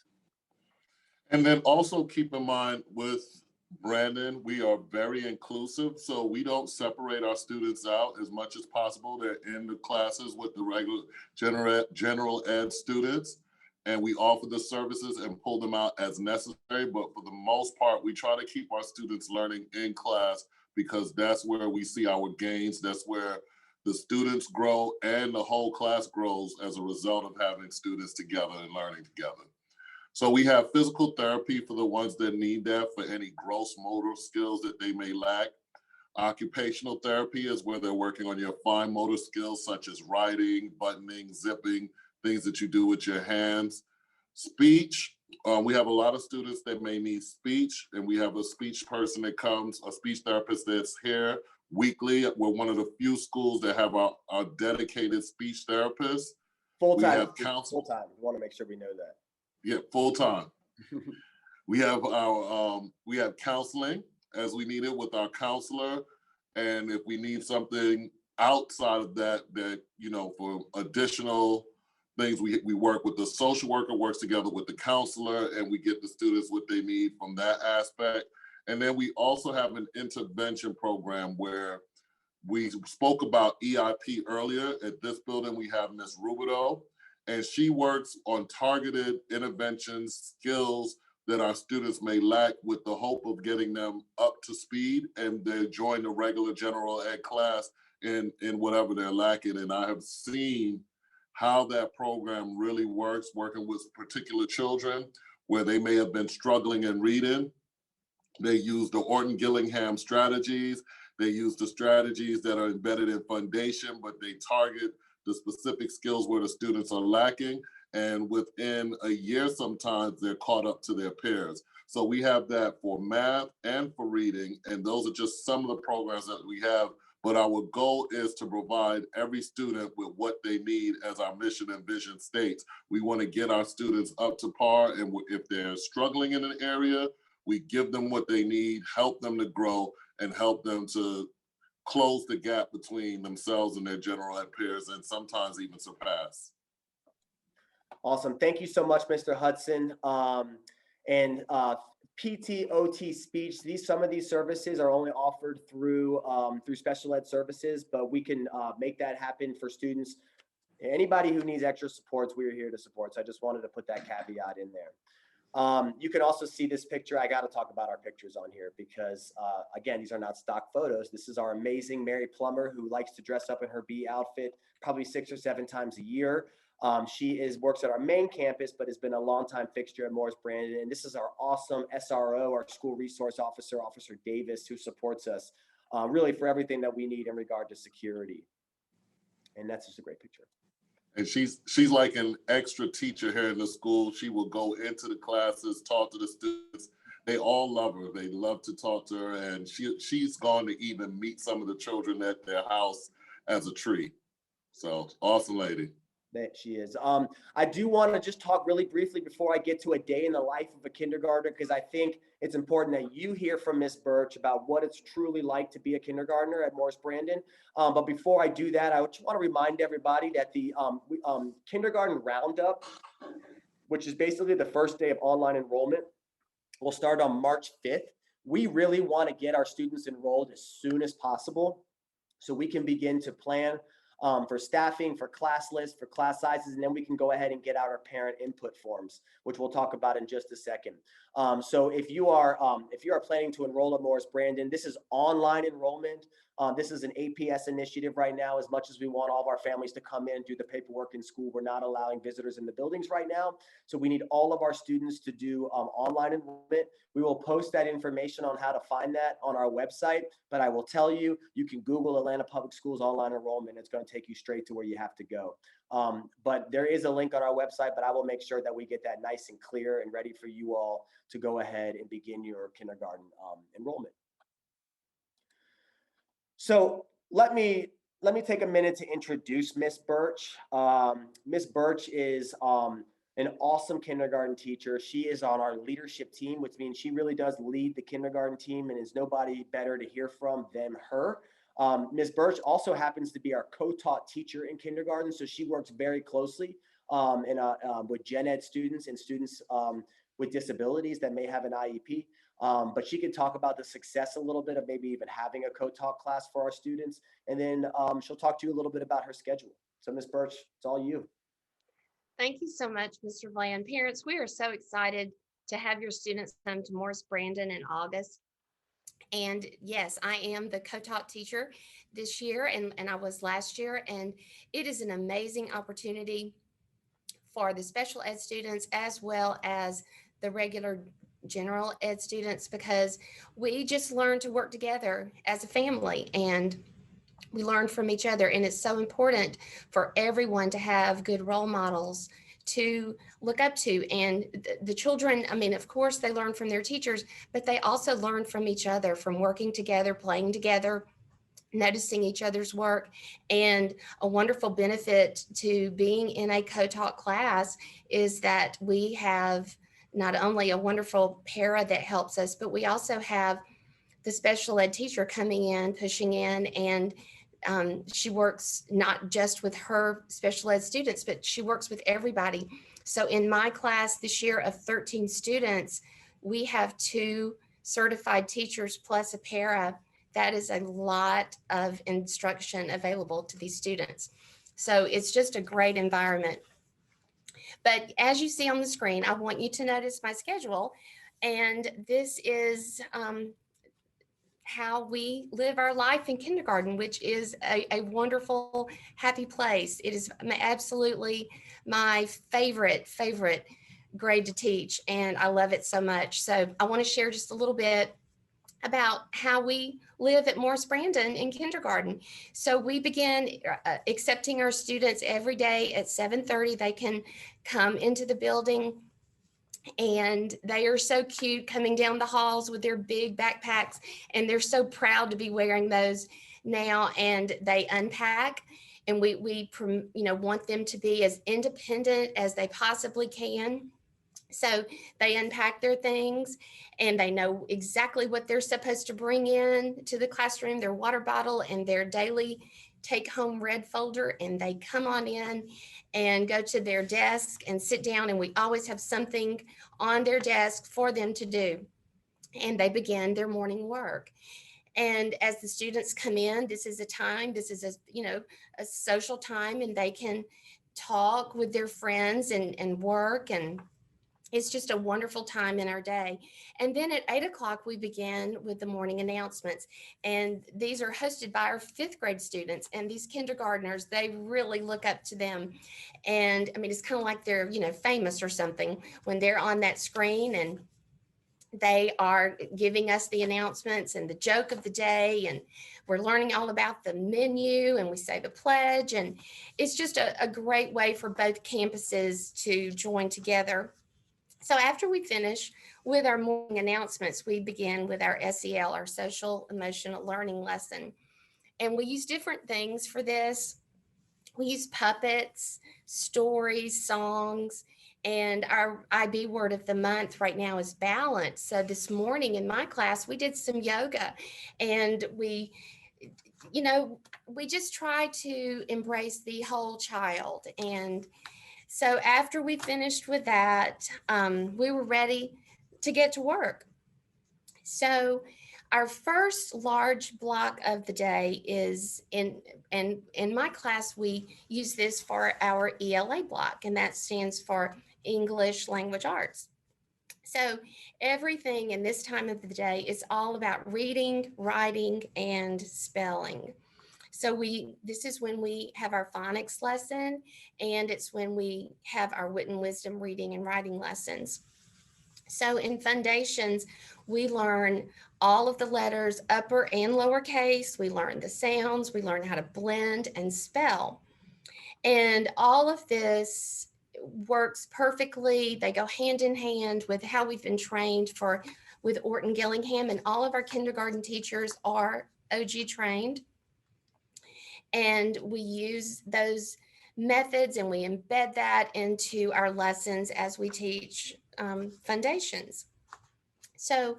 And then also keep in mind with Brandon, we are very inclusive. So we don't separate our students out as much as possible. They're in the classes with the regular general ed students, and we offer the services and pull them out as necessary. But for the most part, we try to keep our students learning in class because that's where we see our gains. That's where the students grow and the whole class grows as a result of having students together and learning together. So we have physical therapy for the ones that need that for any gross motor skills that they may lack. Occupational therapy is where they're working on your fine motor skills, such as writing, buttoning, zipping, things that you do with your hands. Speech, we have a lot of students that may need speech, and we have a speech person that comes, a speech therapist that's here weekly. We're one of the few schools that have our dedicated speech therapists. Full-time. We have counsel. Full-time. We want to make sure we know that. Yeah, full-time. We have we have counseling as we need it with our counselor. And if we need something outside of that, you know, for additional things, we work with the social worker, works together with the counselor, and we get the students what they need from that aspect. And then we also have an intervention program where we spoke about EIP earlier. At this building, we have Ms. Rubido, and she works on targeted interventions, skills that our students may lack with the hope of getting them up to speed and they join the regular general ed class in whatever they're lacking. And I have seen how that program really works, working with particular children where they may have been struggling in reading. They use the Orton-Gillingham strategies. They use the strategies that are embedded in foundation, but they target the specific skills where the students are lacking. And within a year, sometimes they're caught up to their peers. So we have that for math and for reading. And those are just some of the programs that we have. But our goal is to provide every student with what they need, as our mission and vision states. We want to get our students up to par. And if they're struggling in an area, we give them what they need, help them to grow, and help them to close the gap between themselves and their general ed peers, and sometimes even surpass. Awesome. Thank you so much, Mr. Hudson. PT, OT, speech. Some of these services are only offered through special ed services, but we can make that happen for students. Anybody who needs extra supports, we are here to support. So I just wanted to put that caveat in there. You can also see this picture. I got to talk about our pictures on here because, again, these are not stock photos. This is our amazing Mary Plummer, who likes to dress up in her bee outfit probably 6 or 7 times a year. She works at our main campus, but has been a longtime fixture at Morris Brandon. And this is our awesome SRO, our school resource officer, Officer Davis, who supports us really for everything that we need in regard to security. And that's just a great picture. And she's like an extra teacher here in the school. She will go into the classes, talk to the students. They all love her. They love to talk to her. And she's gone to even meet some of the children at their house as a treat. So awesome lady. That she is. I do want to just talk really briefly before I get to a day in the life of a kindergartner, because I think it's important that you hear from Miss Birch about what it's truly like to be a kindergartner at Morris Brandon. But before I do that, I just want to remind everybody that the kindergarten roundup, which is basically the first day of online enrollment, will start on March 5th. We really want to get our students enrolled as soon as possible so we can begin to plan for staffing, for class lists, for class sizes, and then we can go ahead and get out our parent input forms, which we'll talk about in just a second. So if you are planning to enroll at Morris Brandon, this is online enrollment. This is an APS initiative right now. As much as we want all of our families to come in and do the paperwork in school, we're not allowing visitors in the buildings right now. So we need all of our students to do online enrollment. We will post that information on how to find that on our website. But I will tell you, you can Google Atlanta Public Schools online enrollment. It's going to take you straight to where you have to go. But there is a link on our website, but I will make sure that we get that nice and clear and ready for you all to go ahead and begin your kindergarten enrollment. So let me take a minute to introduce Miss Birch. Miss Birch is an awesome kindergarten teacher. She is on our leadership team, which means she really does lead the kindergarten team, and is nobody better to hear from than her. Ms. Birch also happens to be our co-taught teacher in kindergarten, so she works very closely with gen ed students and students with disabilities that may have an IEP. But she can talk about the success a little bit of maybe even having a co-taught class for our students. And then she'll talk to you a little bit about her schedule. So Ms. Birch, it's all you. Thank you so much, Mr. Bland. Parents, we are so excited to have your students come to Morris Brandon in August. And yes, I am the co-taught teacher this year, and I was last year, and it is an amazing opportunity for the special ed students as well as the regular general ed students, because we just learn to work together as a family and we learn from each other. And it's so important for everyone to have good role models to look up to. And the children, I mean, of course, they learn from their teachers, but they also learn from each other, from working together, playing together, noticing each other's work. And a wonderful benefit to being in a co-taught class is that we have not only a wonderful para that helps us, but we also have the special ed teacher coming in, pushing in, and she works not just with her special ed students, but she works with everybody. So in my class this year of 13 students, we have 2 certified teachers plus a para. That is a lot of instruction available to these students. So it's just a great environment. But as you see on the screen, I want you to notice my schedule. And this is how we live our life in kindergarten, which is a wonderful, happy place. It is absolutely my favorite grade to teach, and I love it so much. So I want to share just a little bit about how we live at Morris Brandon in kindergarten. So we begin accepting our students every day at 7:30. They can come into the building, and they are so cute coming down the halls with their big backpacks, and they're so proud to be wearing those now. And they unpack, and we want them to be as independent as they possibly can. So they unpack their things, and they know exactly what they're supposed to bring in to the classroom, their water bottle and their daily take home red folder, and they come on in and go to their desk and sit down, and we always have something on their desk for them to do. and they begin their morning work. And as the students come in, this is a time, this is a social time, and they can talk with their friends and work, and it's just a wonderful time in our day. And then at 8 o'clock, we begin with the morning announcements. And these are hosted by our 5th grade students, and these kindergartners, they really look up to them. And I mean, it's kind of like they're, famous or something when they're on that screen, and they are giving us the announcements and the joke of the day, and we're learning all about the menu, and we say the pledge, and it's just a great way for both campuses to join together. So after we finish with our morning announcements, we begin with our SEL, our social emotional learning lesson. And we use different things for this. We use puppets, stories, songs, and our IB word of the month right now is balance. So this morning in my class, we did some yoga, and we just try to embrace the whole child. And so after we finished with that, we were ready to get to work. So our first large block of the day is in my class, we use this for our ELA block, and that stands for English Language Arts. So everything in this time of the day is all about reading, writing, and spelling. So this is when we have our phonics lesson, and it's when we have our wit and wisdom reading and writing lessons. So in foundations, we learn all of the letters, upper and lowercase. We learn the sounds. We learn how to blend and spell. And all of this works perfectly. They go hand in hand with how we've been trained with Orton Gillingham, and all of our kindergarten teachers are OG trained. And we use those methods and we embed that into our lessons as we teach foundations. So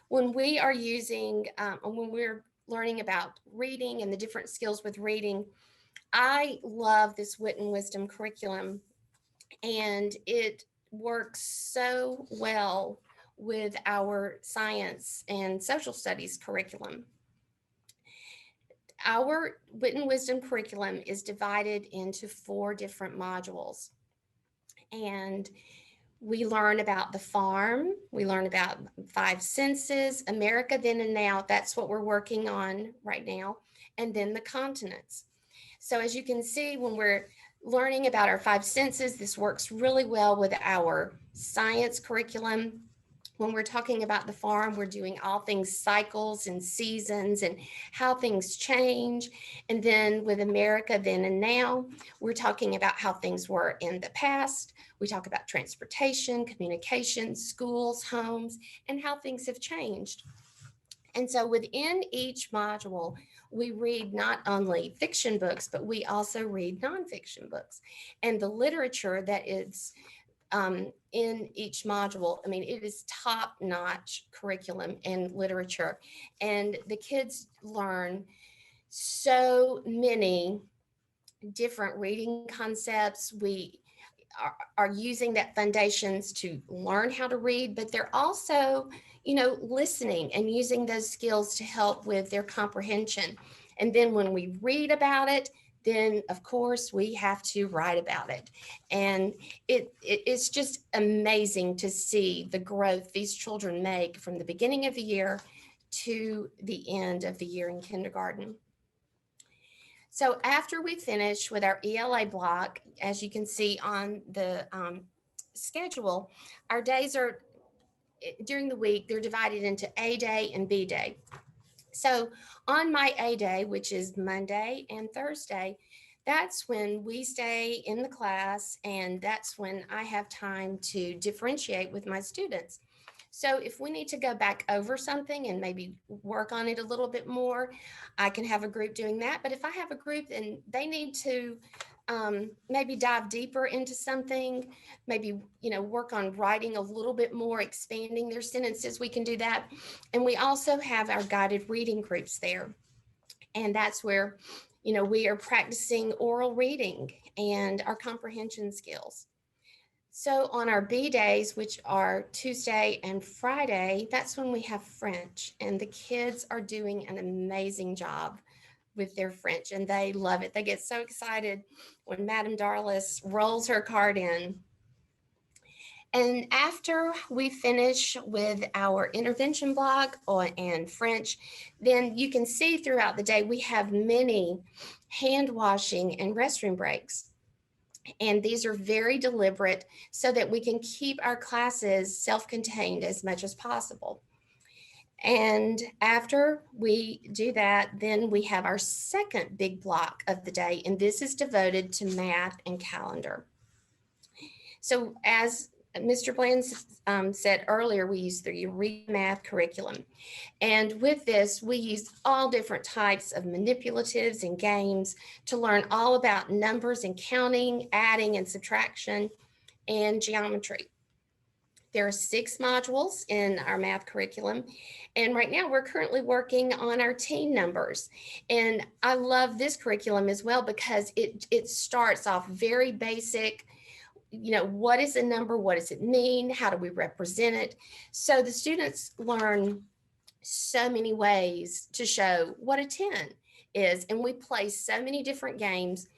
when we are when we're learning about reading and the different skills with reading, I love this wit and wisdom curriculum, and it works so well with our science and social studies curriculum. Our wit and wisdom curriculum is divided into 4 different modules, and we learn about the farm, we learn about 5 senses, America then and now, that's what we're working on right now, and then the continents. So as you can see, when we're learning about our 5 senses, this works really well with our science curriculum. When we're talking about the farm, we're doing all things cycles and seasons and how things change. And then with America then and now, we're talking about how things were in the past. We talk about transportation, communication, schools, homes, and how things have changed. And so within each module, we read not only fiction books, but we also read nonfiction books. And the literature that is in each module, I mean, it is top-notch curriculum and literature. And the kids learn so many different reading concepts. We are using that foundations to learn how to read, but they're also, listening and using those skills to help with their comprehension. And then when we read about it, then of course we have to write about it. And it's just amazing to see the growth these children make from the beginning of the year to the end of the year in kindergarten. So after we finish with our ELA block, as you can see on the schedule, our days are, during the week, they're divided into A day and B day. So on my A day, which is Monday and Thursday, that's when we stay in the class, and that's when I have time to differentiate with my students. So if we need to go back over something and maybe work on it a little bit more, I can have a group doing that. But if I have a group and they need to maybe dive deeper into something, maybe, work on writing a little bit more, expanding their sentences, we can do that. And we also have our guided reading groups there. And that's where, we are practicing oral reading and our comprehension skills. So on our B days, which are Tuesday and Friday, that's when we have French, and the kids are doing an amazing job with their French, and they love it. They get so excited when Madame Darlis rolls her card in. And after we finish with our intervention block and French, then you can see throughout the day we have many hand washing and restroom breaks. And these are very deliberate so that we can keep our classes self-contained as much as possible. And after we do that, then we have our second big block of the day, and this is devoted to math and calendar. So as Mr. Bland said earlier, we use the Eureka Math curriculum. And with this, we use all different types of manipulatives and games to learn all about numbers and counting, adding and subtraction, and geometry. There are 6 modules in our math curriculum. And right now we're currently working on our teen numbers. And I love this curriculum as well because it starts off very basic. You know, what is a number? What does it mean? How do we represent it? So the students learn so many ways to show what a 10 is. And we play so many different games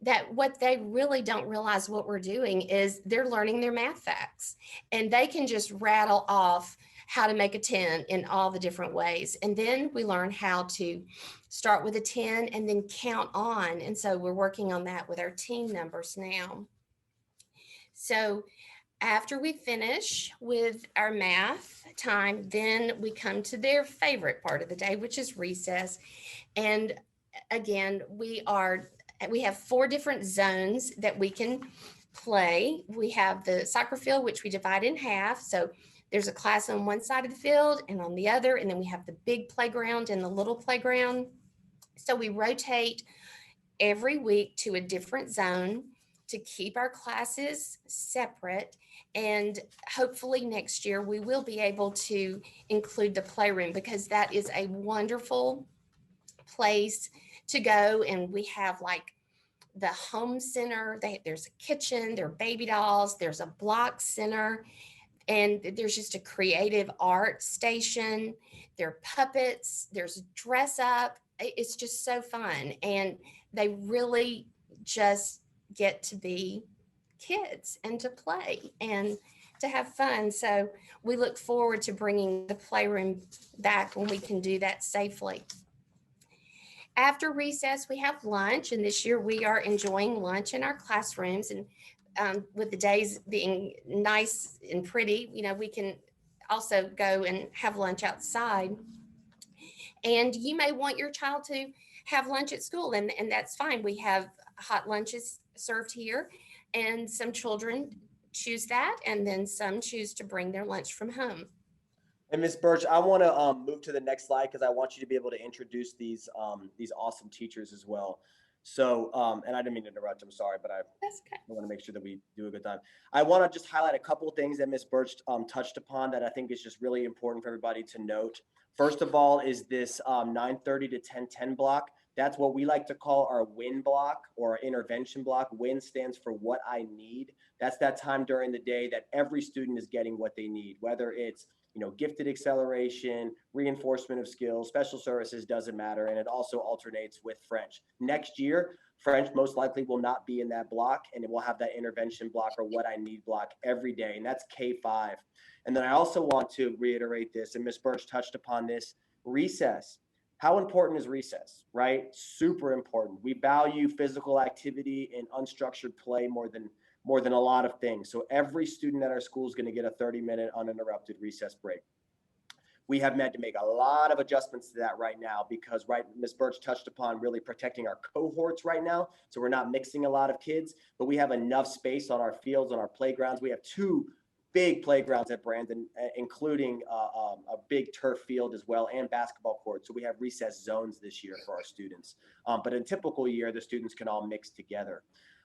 that what they really don't realize what we're doing is they're learning their math facts, and they can just rattle off how to make a 10 in all the different ways. And then we learn how to start with a 10 and then count on. And so we're working on that with our teen numbers now. So after we finish with our math time, then we come to their favorite part of the day, which is recess. And again, we have 4 different zones that we can play. We have the soccer field, which we divide in half. So there's a class on one side of the field and on the other, and then we have the big playground and the little playground. So we rotate every week to a different zone to keep our classes separate. And hopefully next year we will be able to include the playroom, because that is a wonderful place to go. And we have like the home center, there's a kitchen, there are baby dolls, there's a block center, and there's just a creative art station, there are puppets, there's dress up. It's just so fun. And they really just get to be kids and to play and to have fun. So we look forward to bringing the playroom back when we can do that safely. After recess, we have lunch, and this year we are enjoying lunch in our classrooms. And with the days being nice and pretty, you know, we can also go and have lunch outside. And you may want your child to have lunch at school, and that's fine. We have hot lunches served here, and some children choose that, and then some choose to bring their lunch from home. And Ms. Birch, I want to move to the next slide because I want you to be able to introduce these awesome teachers as well. So, and I didn't mean to interrupt, I'm sorry, but That's okay. I want to make sure that we do a good time. I want to just highlight a couple of things that Ms. Birch touched upon that I think is just really important for everybody to note. First of all is this 9:30 to 10:10 block. That's what we like to call our WIN block, or our intervention block. WIN stands for what I need. That's that time during the day that every student is getting what they need, whether it's gifted acceleration, reinforcement of skills, special services, doesn't matter. And it also alternates with French. Next year, French most likely will not be in that block, and it will have that intervention block or what I need block every day. And that's K-5. And then I also want to reiterate this, and Ms. Birch touched upon this, recess. How important is recess, right? Super important. We value physical activity and unstructured play more than a lot of things. So every student at our school is going to get a 30-minute uninterrupted recess break. We have had to make a lot of adjustments to that right now because, right, Ms. Birch touched upon really protecting our cohorts right now. So we're not mixing a lot of kids, but we have enough space on our fields, on our playgrounds. We have 2 big playgrounds at Brandon, including a big turf field as well, and basketball courts. So we have recess zones this year for our students. But in a typical year, the students can all mix together.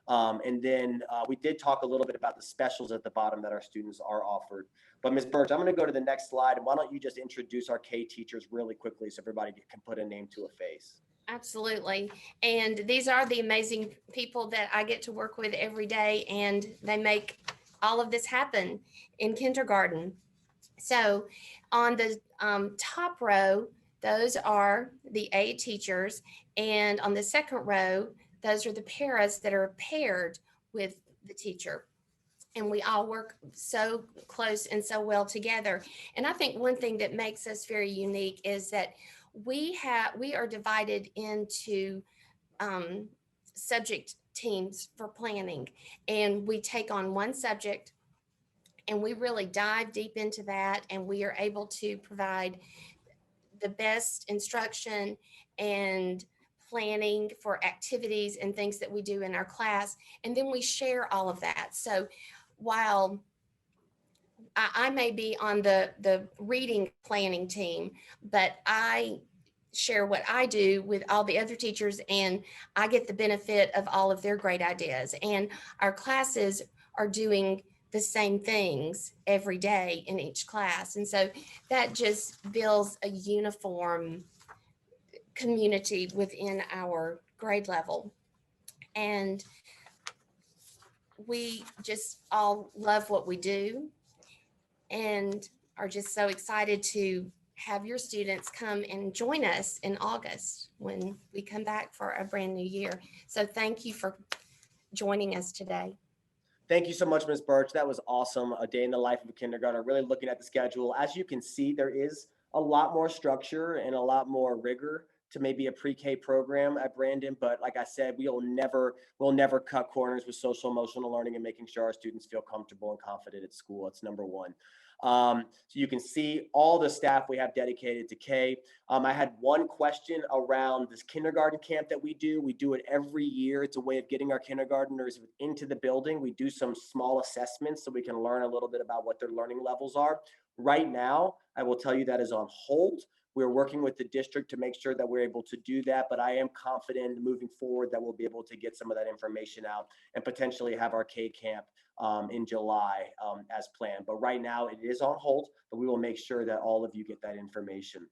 And then we did talk a little bit about the specials at the bottom that our students are offered. But Ms. Birch, I'm going to go to the next slide. And why don't you just introduce our K teachers really quickly so everybody can put a name to a face. Absolutely. And these are the amazing people that I get to work with every day, and they make all of this happen in kindergarten. So on the top row, those are the aide teachers. And on the second row, those are the paras that are paired with the teacher. And we all work so close and so well together. And I think one thing that makes us very unique is that we are divided into subject teams for planning, and we take on one subject and we really dive deep into that, and we are able to provide the best instruction and planning for activities and things that we do in our class. And then we share all of that. So while I may be on the reading planning team, but I share what I do with all the other teachers, and I get the benefit of all of their great ideas. And our classes are doing the same things every day in each class. And so that just builds a uniform community within our grade level. And we just all love what we do and are just so excited to have your students come and join us in August when we come back for a brand new year. So thank you for joining us today. Thank you so much, Ms. Birch. That was awesome. A day in the life of a kindergartner, really looking at the schedule. As you can see, there is a lot more structure and a lot more rigor to maybe a pre-K program at Brandon. But like I said, we'll never cut corners with social emotional learning and making sure our students feel comfortable and confident at school. It's number one. So you can see all the staff we have dedicated to K. I had one question around this kindergarten camp that we do. We do it every year. It's a way of getting our kindergartners into the building. We do some small assessments so we can learn a little bit about what their learning levels are. Right now, I will tell you that is on hold. We're working with the district to make sure that we're able to do that, but I am confident moving forward that we'll be able to get some of that information out and potentially have our K camp in July as planned. But right now it is on hold, but we will make sure that all of you get that information.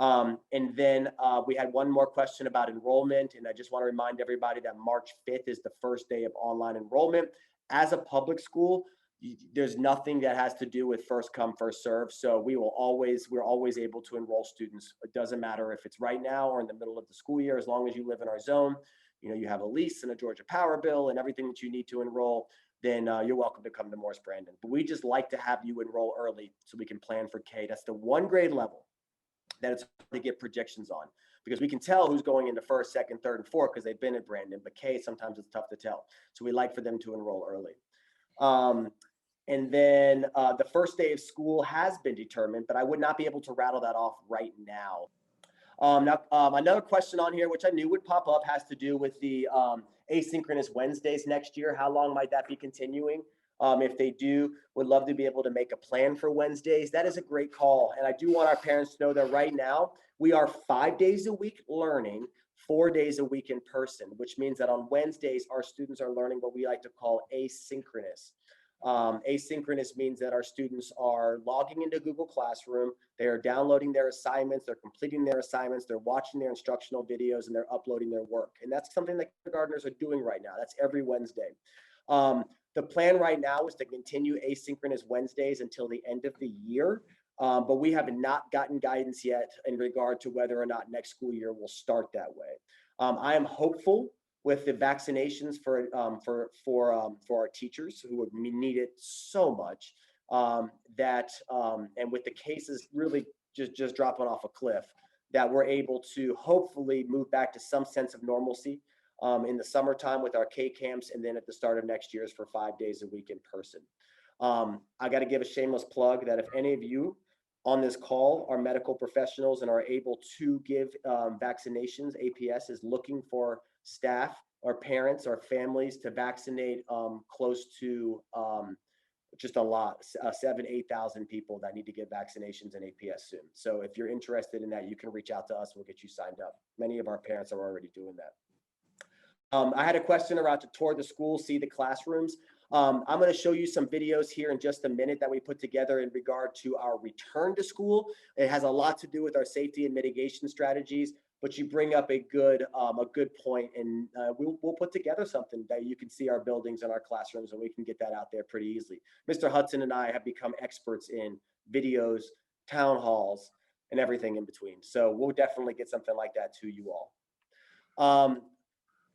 And then we had one more question about enrollment, and I just want to remind everybody that March 5th is the first day of online enrollment. As a public school, there's nothing that has to do with first come, first serve. So we're always able to enroll students. It doesn't matter if it's right now or in the middle of the school year, as long as you live in our zone, you have a lease and a Georgia Power bill and everything that you need to enroll, then you're welcome to come to Morris Brandon. But we just like to have you enroll early so we can plan for K. That's the one grade level that it's hard to get projections on, because we can tell who's going into first, second, third, and fourth because they've been at Brandon. But K, sometimes it's tough to tell. So we like for them to enroll early. And then the first day of school has been determined, but I would not be able to rattle that off right now. Another question on here, which I knew would pop up, has to do with the asynchronous Wednesdays next year. How long might that be continuing? If they do, would love to be able to make a plan for Wednesdays. That is a great call. And I do want our parents to know that right now we are 5 days a week learning, 4 days a week in person, which means that on Wednesdays, our students are learning what we like to call asynchronous. Asynchronous means that our students are logging into Google Classroom, they are downloading their assignments, they're completing their assignments, they're watching their instructional videos, and they're uploading their work. And that's something that kindergartners are doing right now. That's every Wednesday. The plan right now is to continue asynchronous Wednesdays until the end of the year, but we have not gotten guidance yet in regard to whether or not next school year will start that way. I am hopeful with the vaccinations for our teachers who would need it so much, and with the cases really just dropping off a cliff, that we're able to hopefully move back to some sense of normalcy in the summertime with our K camps, and then at the start of next year is for 5 days a week in person. I got to give a shameless plug that if any of you on this call are medical professionals and are able to give vaccinations, APS is looking for staff or parents or families to vaccinate close to just a lot, 7,000-8,000 people that need to get vaccinations in APS soon. So if you're interested in that, you can reach out to us. We'll get you signed up. Many of our parents are already doing that. I had a question around to tour the school, see the classrooms. I'm going to show you some videos here in just a minute that we put together in regard to our return to school. It has a lot to do with our safety and mitigation strategies, but you bring up a good point, and we'll put together something that you can see our buildings and our classrooms, and we can get that out there pretty easily. Mr. Hudson and I have become experts in videos, town halls, and everything in between. So we'll definitely get something like that to you all.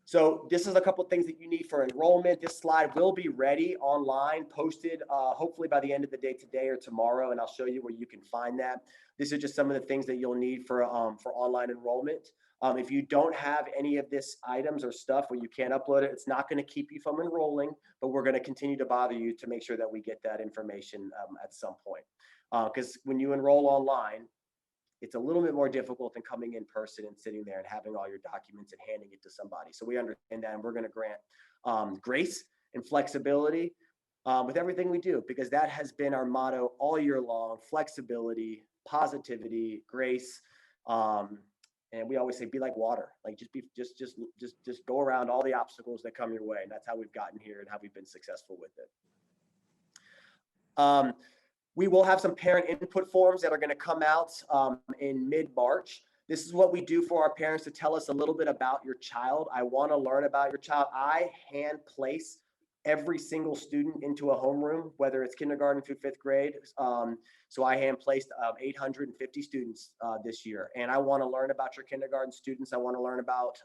So this is a couple of things that you need for enrollment. This slide will be ready online, posted hopefully by the end of the day today or tomorrow, and I'll show you where you can find that. This is just some of the things that you'll need for online enrollment. If you don't have any of this items or stuff or you can't upload it, it's not going to keep you from enrolling, but we're going to continue to bother you to make sure that we get that information at some point. Because when you enroll online, it's a little bit more difficult than coming in person and sitting there and having all your documents and handing it to somebody. So we understand that, and we're going to grant grace and flexibility with everything we do, because that has been our motto all year long: flexibility, positivity, grace. And we always say, be like water, like just go around all the obstacles that come your way. And that's how we've gotten here and how we've been successful with it. We will have some parent input forms that are going to come out in mid-March. This is what we do for our parents to tell us a little bit about your child. I want to learn about your child. I hand place every single student into a homeroom, whether it's kindergarten through 5th grade. So I hand placed 850 students this year. And I want to learn about your kindergarten students. I want to learn about,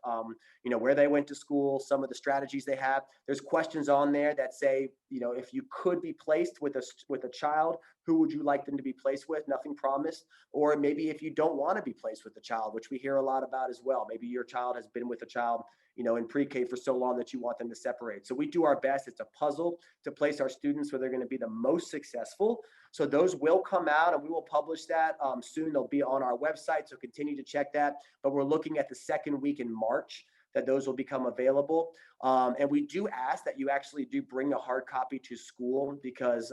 where they went to school, some of the strategies they have. There's questions on there that say, if you could be placed with a child, who would you like them to be placed with? Nothing promised. Or maybe if you don't want to be placed with a child, which we hear a lot about as well. Maybe your child has been with a child in pre-K for so long that you want them to separate. So we do our best. It's a puzzle to place our students where they're going to be the most successful. So those will come out, and we will publish that soon. They'll be on our website, so continue to check that. But we're looking at the second week in March that those will become available. And we do ask that you actually do bring a hard copy to school, because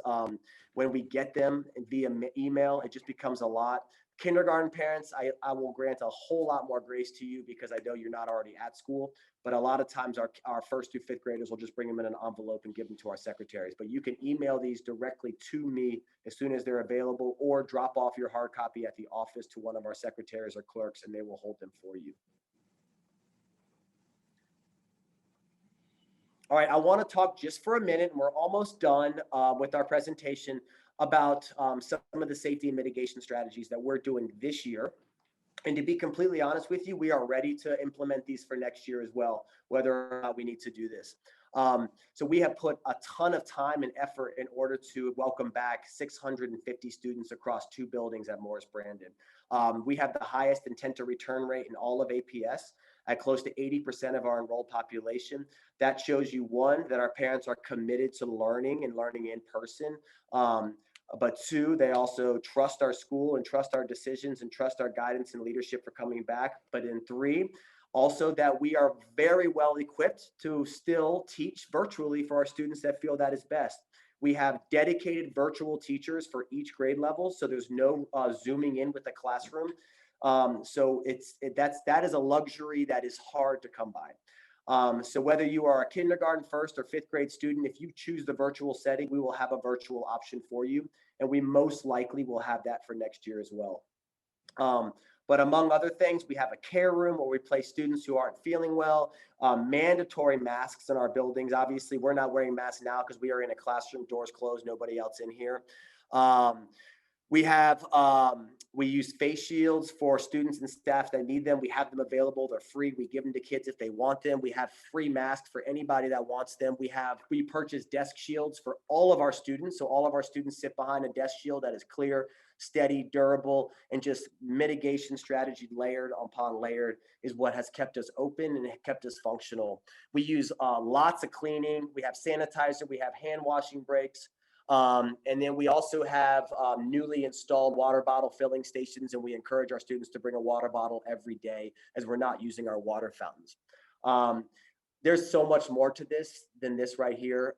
when we get them via email, it just becomes a lot. Kindergarten parents, I will grant a whole lot more grace to you because I know you're not already at school, but a lot of times our 1st through 5th graders will just bring them in an envelope and give them to our secretaries. But you can email these directly to me as soon as they're available, or drop off your hard copy at the office to one of our secretaries or clerks, and they will hold them for you. All right, I want to talk just for a minute, and we're almost done with our presentation, about some of the safety and mitigation strategies that we're doing this year. And to be completely honest with you, we are ready to implement these for next year as well, whether or not we need to do this. So we have put a ton of time and effort in order to welcome back 650 students across 2 buildings at Morris Brandon. We have the highest intent to return rate in all of APS at close to 80% of our enrolled population. That shows you, one, that our parents are committed to learning and learning in person. But 2, they also trust our school and trust our decisions and trust our guidance and leadership for coming back. But in 3, also that we are very well equipped to still teach virtually for our students that feel that is best. We have dedicated virtual teachers for each grade level, so there's no zooming in with the classroom. So that is a luxury that is hard to come by. So whether you are a kindergarten 1st or 5th grade student, if you choose the virtual setting, we will have a virtual option for you. And we most likely will have that for next year as well. But among other things, we have a care room where we place students who aren't feeling well, mandatory masks in our buildings. Obviously, we're not wearing masks now because we are in a classroom, doors closed, nobody else in here. We use face shields for students and staff that need them. We have them available. They're free. We give them to kids if they want them. We have free masks for anybody that wants them. We purchase desk shields for all of our students. So all of our students sit behind a desk shield that is clear, steady, durable, and just mitigation strategy layered upon layered is what has kept us open and kept us functional. We use lots of cleaning. We have sanitizer. We have hand washing breaks. And then we also have newly installed water bottle filling stations, and we encourage our students to bring a water bottle every day as we're not using our water fountains. There's so much more to this than this right here.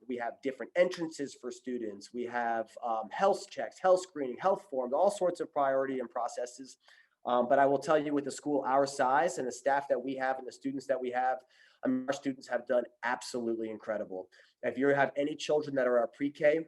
We have different entrances for students. We have health checks, health screening, health forms, all sorts of priority and processes. But I will tell you, with the school our size and the staff that we have and the students that we have, our students have done absolutely incredible. If you have any children that are at pre-K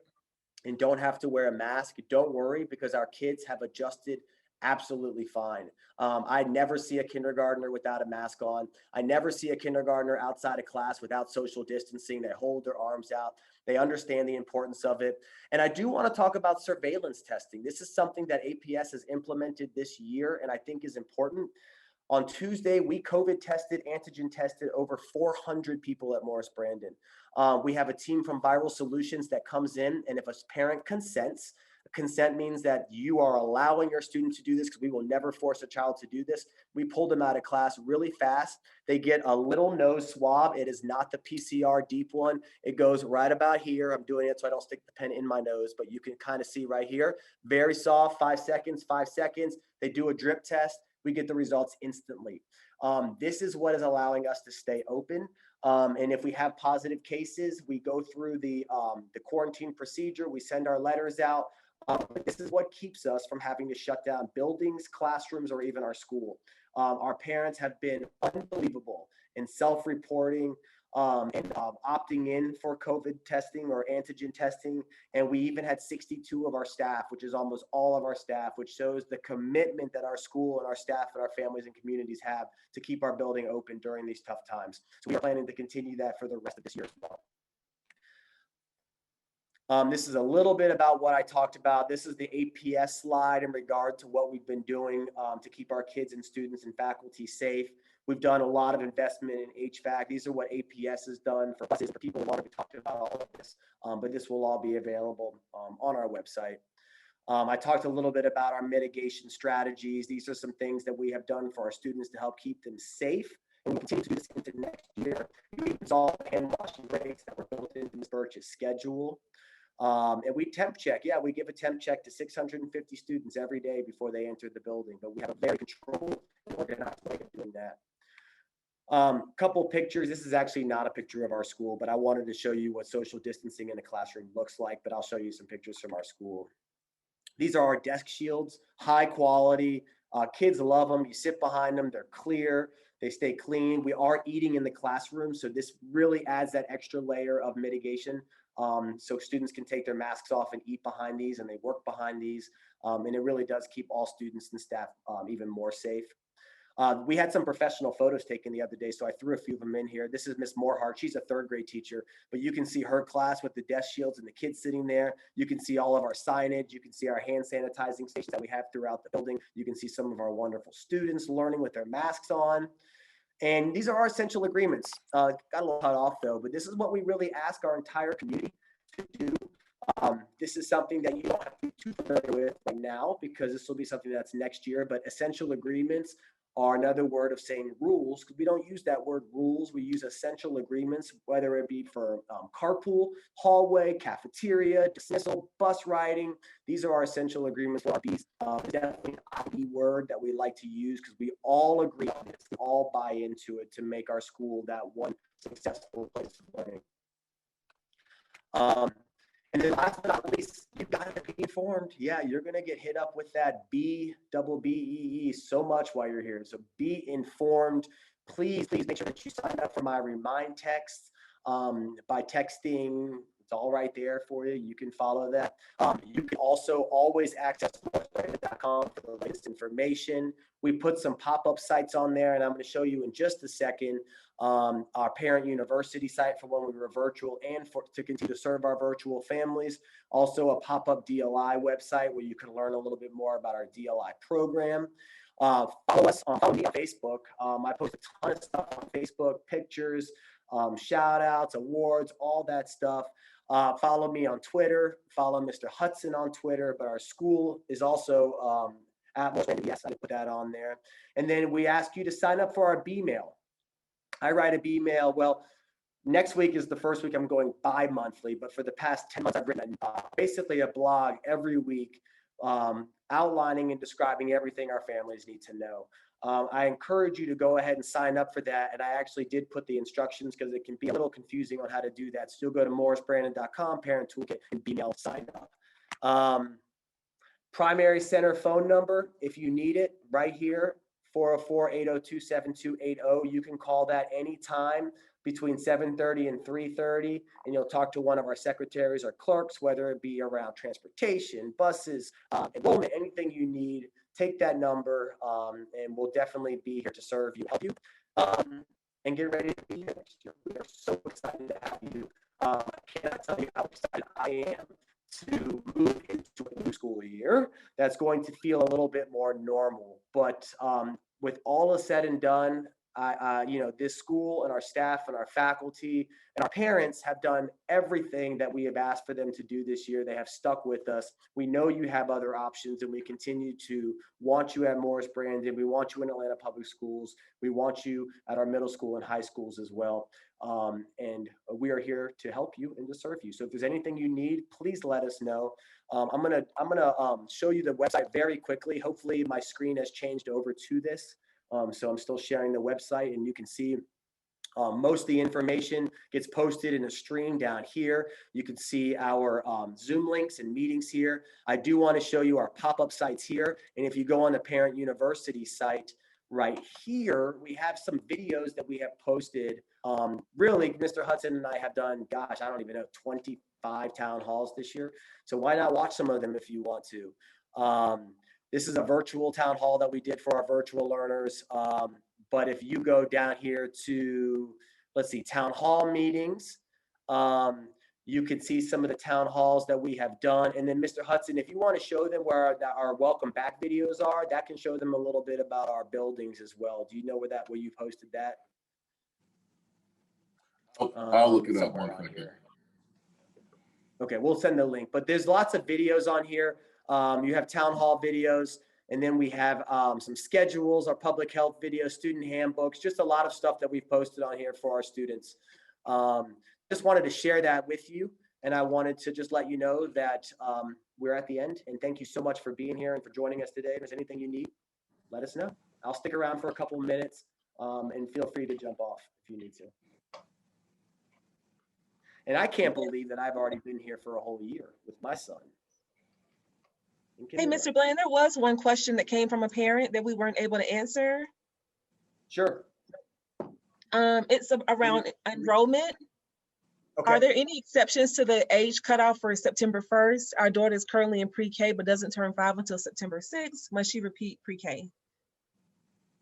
and don't have to wear a mask, don't worry, because our kids have adjusted absolutely fine. I never see a kindergartner without a mask on. I never see a kindergartner outside of class without social distancing. They hold their arms out. They understand the importance of it. And I do want to talk about surveillance testing. This is something that APS has implemented this year and I think is important. On Tuesday, we COVID tested, antigen tested over 400 people at Morris Brandon. We have a team from Viral Solutions that comes in, and if a parent consents, consent means that you are allowing your student to do this because we will never force a child to do this. We pulled them out of class really fast. They get a little nose swab. It is not the PCR deep one. It goes right about here. I'm doing it so I don't stick the pen in my nose, but you can kind of see right here. Very soft, 5 seconds, 5 seconds. They do a drip test. We get the results instantly. This is what is allowing us to stay open. And if we have positive cases, we go through the quarantine procedure. We send our letters out. But this is what keeps us from having to shut down buildings, classrooms, or even our school. Our parents have been unbelievable in self-reporting and opting in for COVID testing or antigen testing. And we even had 62 of our staff, which is almost all of our staff, which shows the commitment that our school and our staff and our families and communities have to keep our building open during these tough times. So we are planning to continue that for the rest of this year as well. This is a little bit about what I talked about. This is the APS slide in regard to what we've been doing to keep our kids and students and faculty safe. We've done a lot of investment in HVAC. These are what APS has done for buses, for people who want to be talking about all of this, but this will all be available on our website. I talked a little bit about our mitigation strategies. These are some things that we have done for our students to help keep them safe. And we continue to do this into next year. We install hand washing breaks that were built into Ms. Birch's schedule. And we temp check. Yeah, we give a temp check to 650 students every day before they enter the building, but we have a very controlled and organized way of doing that. Couple pictures. This is actually not a picture of our school, but I wanted to show you what social distancing in a classroom looks like, but I'll show you some pictures from our school. These are our desk shields, high quality. Kids love them. You sit behind them. They're clear. They stay clean. We are eating in the classroom, so this really adds that extra layer of mitigation. So students can take their masks off and eat behind these, and they work behind these. And it really does keep all students and staff even more safe. We had some professional photos taken the other day, so I threw a few of them in here. This is Miss Morehart. She's a third grade teacher, but you can see her class with the desk shields and the kids sitting there. You can see all of our signage. You can see our hand sanitizing stations that we have throughout the building. You can see some of our wonderful students learning with their masks on. And these are our essential agreements. Got a little cut off though, but this is what we really ask our entire community to do. This is something that you don't have to be too familiar with right now because this will be something that's next year, but essential agreements are another word of saying rules, because we don't use that word rules. We use essential agreements, whether it be for carpool, hallway, cafeteria, dismissal, bus riding. These are our essential agreements for RBs. Definitely an IB word that we like to use because we all agree on this. We all buy into it to make our school that one successful place of learning. And then last but not least, you've got to be informed. Yeah, you're going to get hit up with that BEE so much while you're here. So be informed. Please make sure that you sign up for my remind texts by texting. It's all right there for you. You can follow that. You can also always access prospective.com for the latest information. We put some pop-up sites on there, and I'm going to show you in just a second our parent university site for when we were virtual and to continue to serve our virtual families. Also a pop-up DLI website where you can learn a little bit more about our DLI program. Follow me on Facebook. I post a ton of stuff on Facebook, pictures, shout outs, awards, all that stuff. Follow me on Twitter, follow Mr. Hudson on Twitter, but our school is also at yes, I put that on there. And then we ask you to sign up for our B-mail. I write a B-mail. Well, next week is the first week I'm going bi-monthly, but for the past 10 months, I've written basically a blog every week outlining and describing everything our families need to know. I encourage you to go ahead and sign up for that. And I actually did put the instructions because it can be a little confusing on how to do that. So you'll go to morrisbrandon.com, parent toolkit, and B-mail sign up. Primary center phone number, if you need it, right here, 404-802-7280. You can call that anytime between 7:30 and 3:30, and you'll talk to one of our secretaries or clerks, whether it be around transportation, buses, enrollment, anything you need take that number, and we'll definitely be here to serve you, help you, and get ready to be here next year. We are so excited to have you. I cannot tell you how excited I am to move into a new school year that's going to feel a little bit more normal. But with all is said and done, this school and our staff and our faculty and our parents have done everything that we have asked for them to do this year. They have stuck with us. We know you have other options, and we continue to want you at Morris Brandon. We want you in Atlanta Public Schools. We want you at our middle school and high schools as well. And we are here to help you and to serve you. So if there's anything you need, please let us know. I'm gonna show you the website very quickly. Hopefully my screen has changed over to this. So I'm still sharing the website, and you can see most of the information gets posted in a stream down here. You can see our Zoom links and meetings here. I do want to show you our pop-up sites here. And if you go on the Parent University site right here, we have some videos that we have posted. Really, Mr. Hudson and I have done, gosh, I don't even know, 25 town halls this year. So why not watch some of them if you want to? This is a virtual town hall that we did for our virtual learners. But if you go down here to, let's see, town hall meetings, you can see some of the town halls that we have done. And then Mr. Hudson, if you want to show them where our welcome back videos are, that can show them a little bit about our buildings as well. Do you know where you posted that? I'll look it up Somewhere one on second. here. Okay, we'll send the link, but there's lots of videos on here. You have town hall videos, and then we have some schedules, our public health videos, student handbooks, just a lot of stuff that we've posted on here for our students. Just wanted to share that with you, and I wanted to just let you know that we're at the end, and thank you so much for being here and for joining us today. If there's anything you need, let us know. I'll stick around for a couple of minutes, and feel free to jump off if you need to. And I can't believe that I've already been here for a whole year with my son. Hey, Mr. Bland, there was one question that came from a parent that we weren't able to answer. Sure. It's around enrollment. Okay. Are there any exceptions to the age cutoff for September 1st? Our daughter is currently in pre-K but doesn't turn 5 until September 6th. Must she repeat pre-K?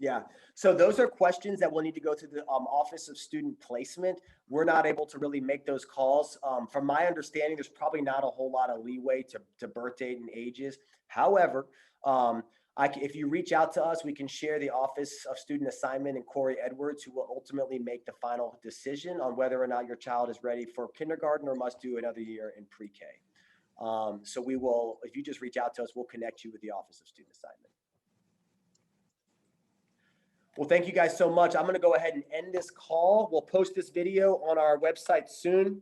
Yeah, so those are questions that we'll need to go to the Office of Student Placement. We're not able to really make those calls. From my understanding, there's probably not a whole lot of leeway to birth date and ages. However, if you reach out to us, we can share the Office of Student Assignment and Corey Edwards, who will ultimately make the final decision on whether or not your child is ready for kindergarten or must do another year in pre-K. So we will, if you just reach out to us, we'll connect you with the Office of Student Assignment. Well, thank you guys so much. I'm going to go ahead and end this call. We'll post this video on our website soon.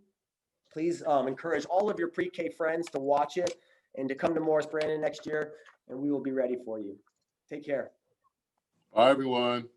Please encourage all of your pre-K friends to watch it and to come to Morris Brandon next year, and we will be ready for you. Take care. Bye, everyone.